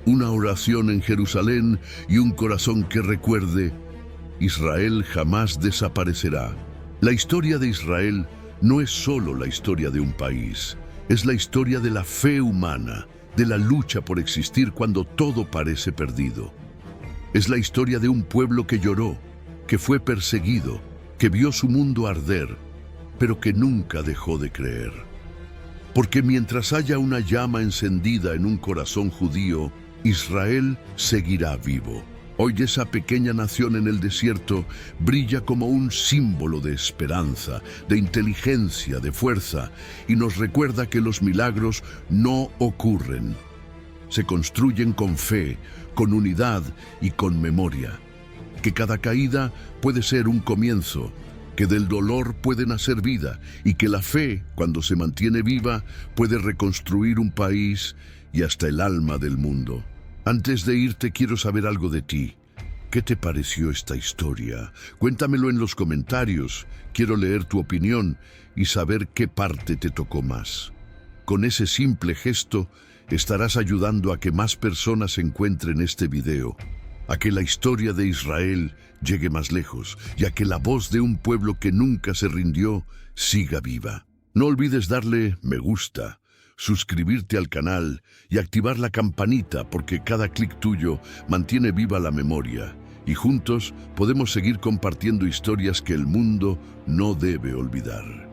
una oración en Jerusalén y un corazón que recuerde, Israel jamás desaparecerá. La historia de Israel no es solo la historia de un país, es la historia de la fe humana, de la lucha por existir cuando todo parece perdido. Es la historia de un pueblo que lloró, que fue perseguido, que vio su mundo arder, pero que nunca dejó de creer. Porque mientras haya una llama encendida en un corazón judío, Israel seguirá vivo. Hoy esa pequeña nación en el desierto brilla como un símbolo de esperanza, de inteligencia, de fuerza, y nos recuerda que los milagros no ocurren. Se construyen con fe, con unidad y con memoria. Que cada caída puede ser un comienzo, que del dolor puede nacer vida y que la fe, cuando se mantiene viva, puede reconstruir un país y hasta el alma del mundo. Antes de irte, quiero saber algo de ti. ¿Qué te pareció esta historia? Cuéntamelo en los comentarios. Quiero leer tu opinión y saber qué parte te tocó más. Con ese simple gesto, estarás ayudando a que más personas encuentren este video, a que la historia de Israel llegue más lejos y a que la voz de un pueblo que nunca se rindió siga viva. No olvides darle me gusta, suscribirte al canal y activar la campanita, porque cada clic tuyo mantiene viva la memoria y juntos podemos seguir compartiendo historias que el mundo no debe olvidar.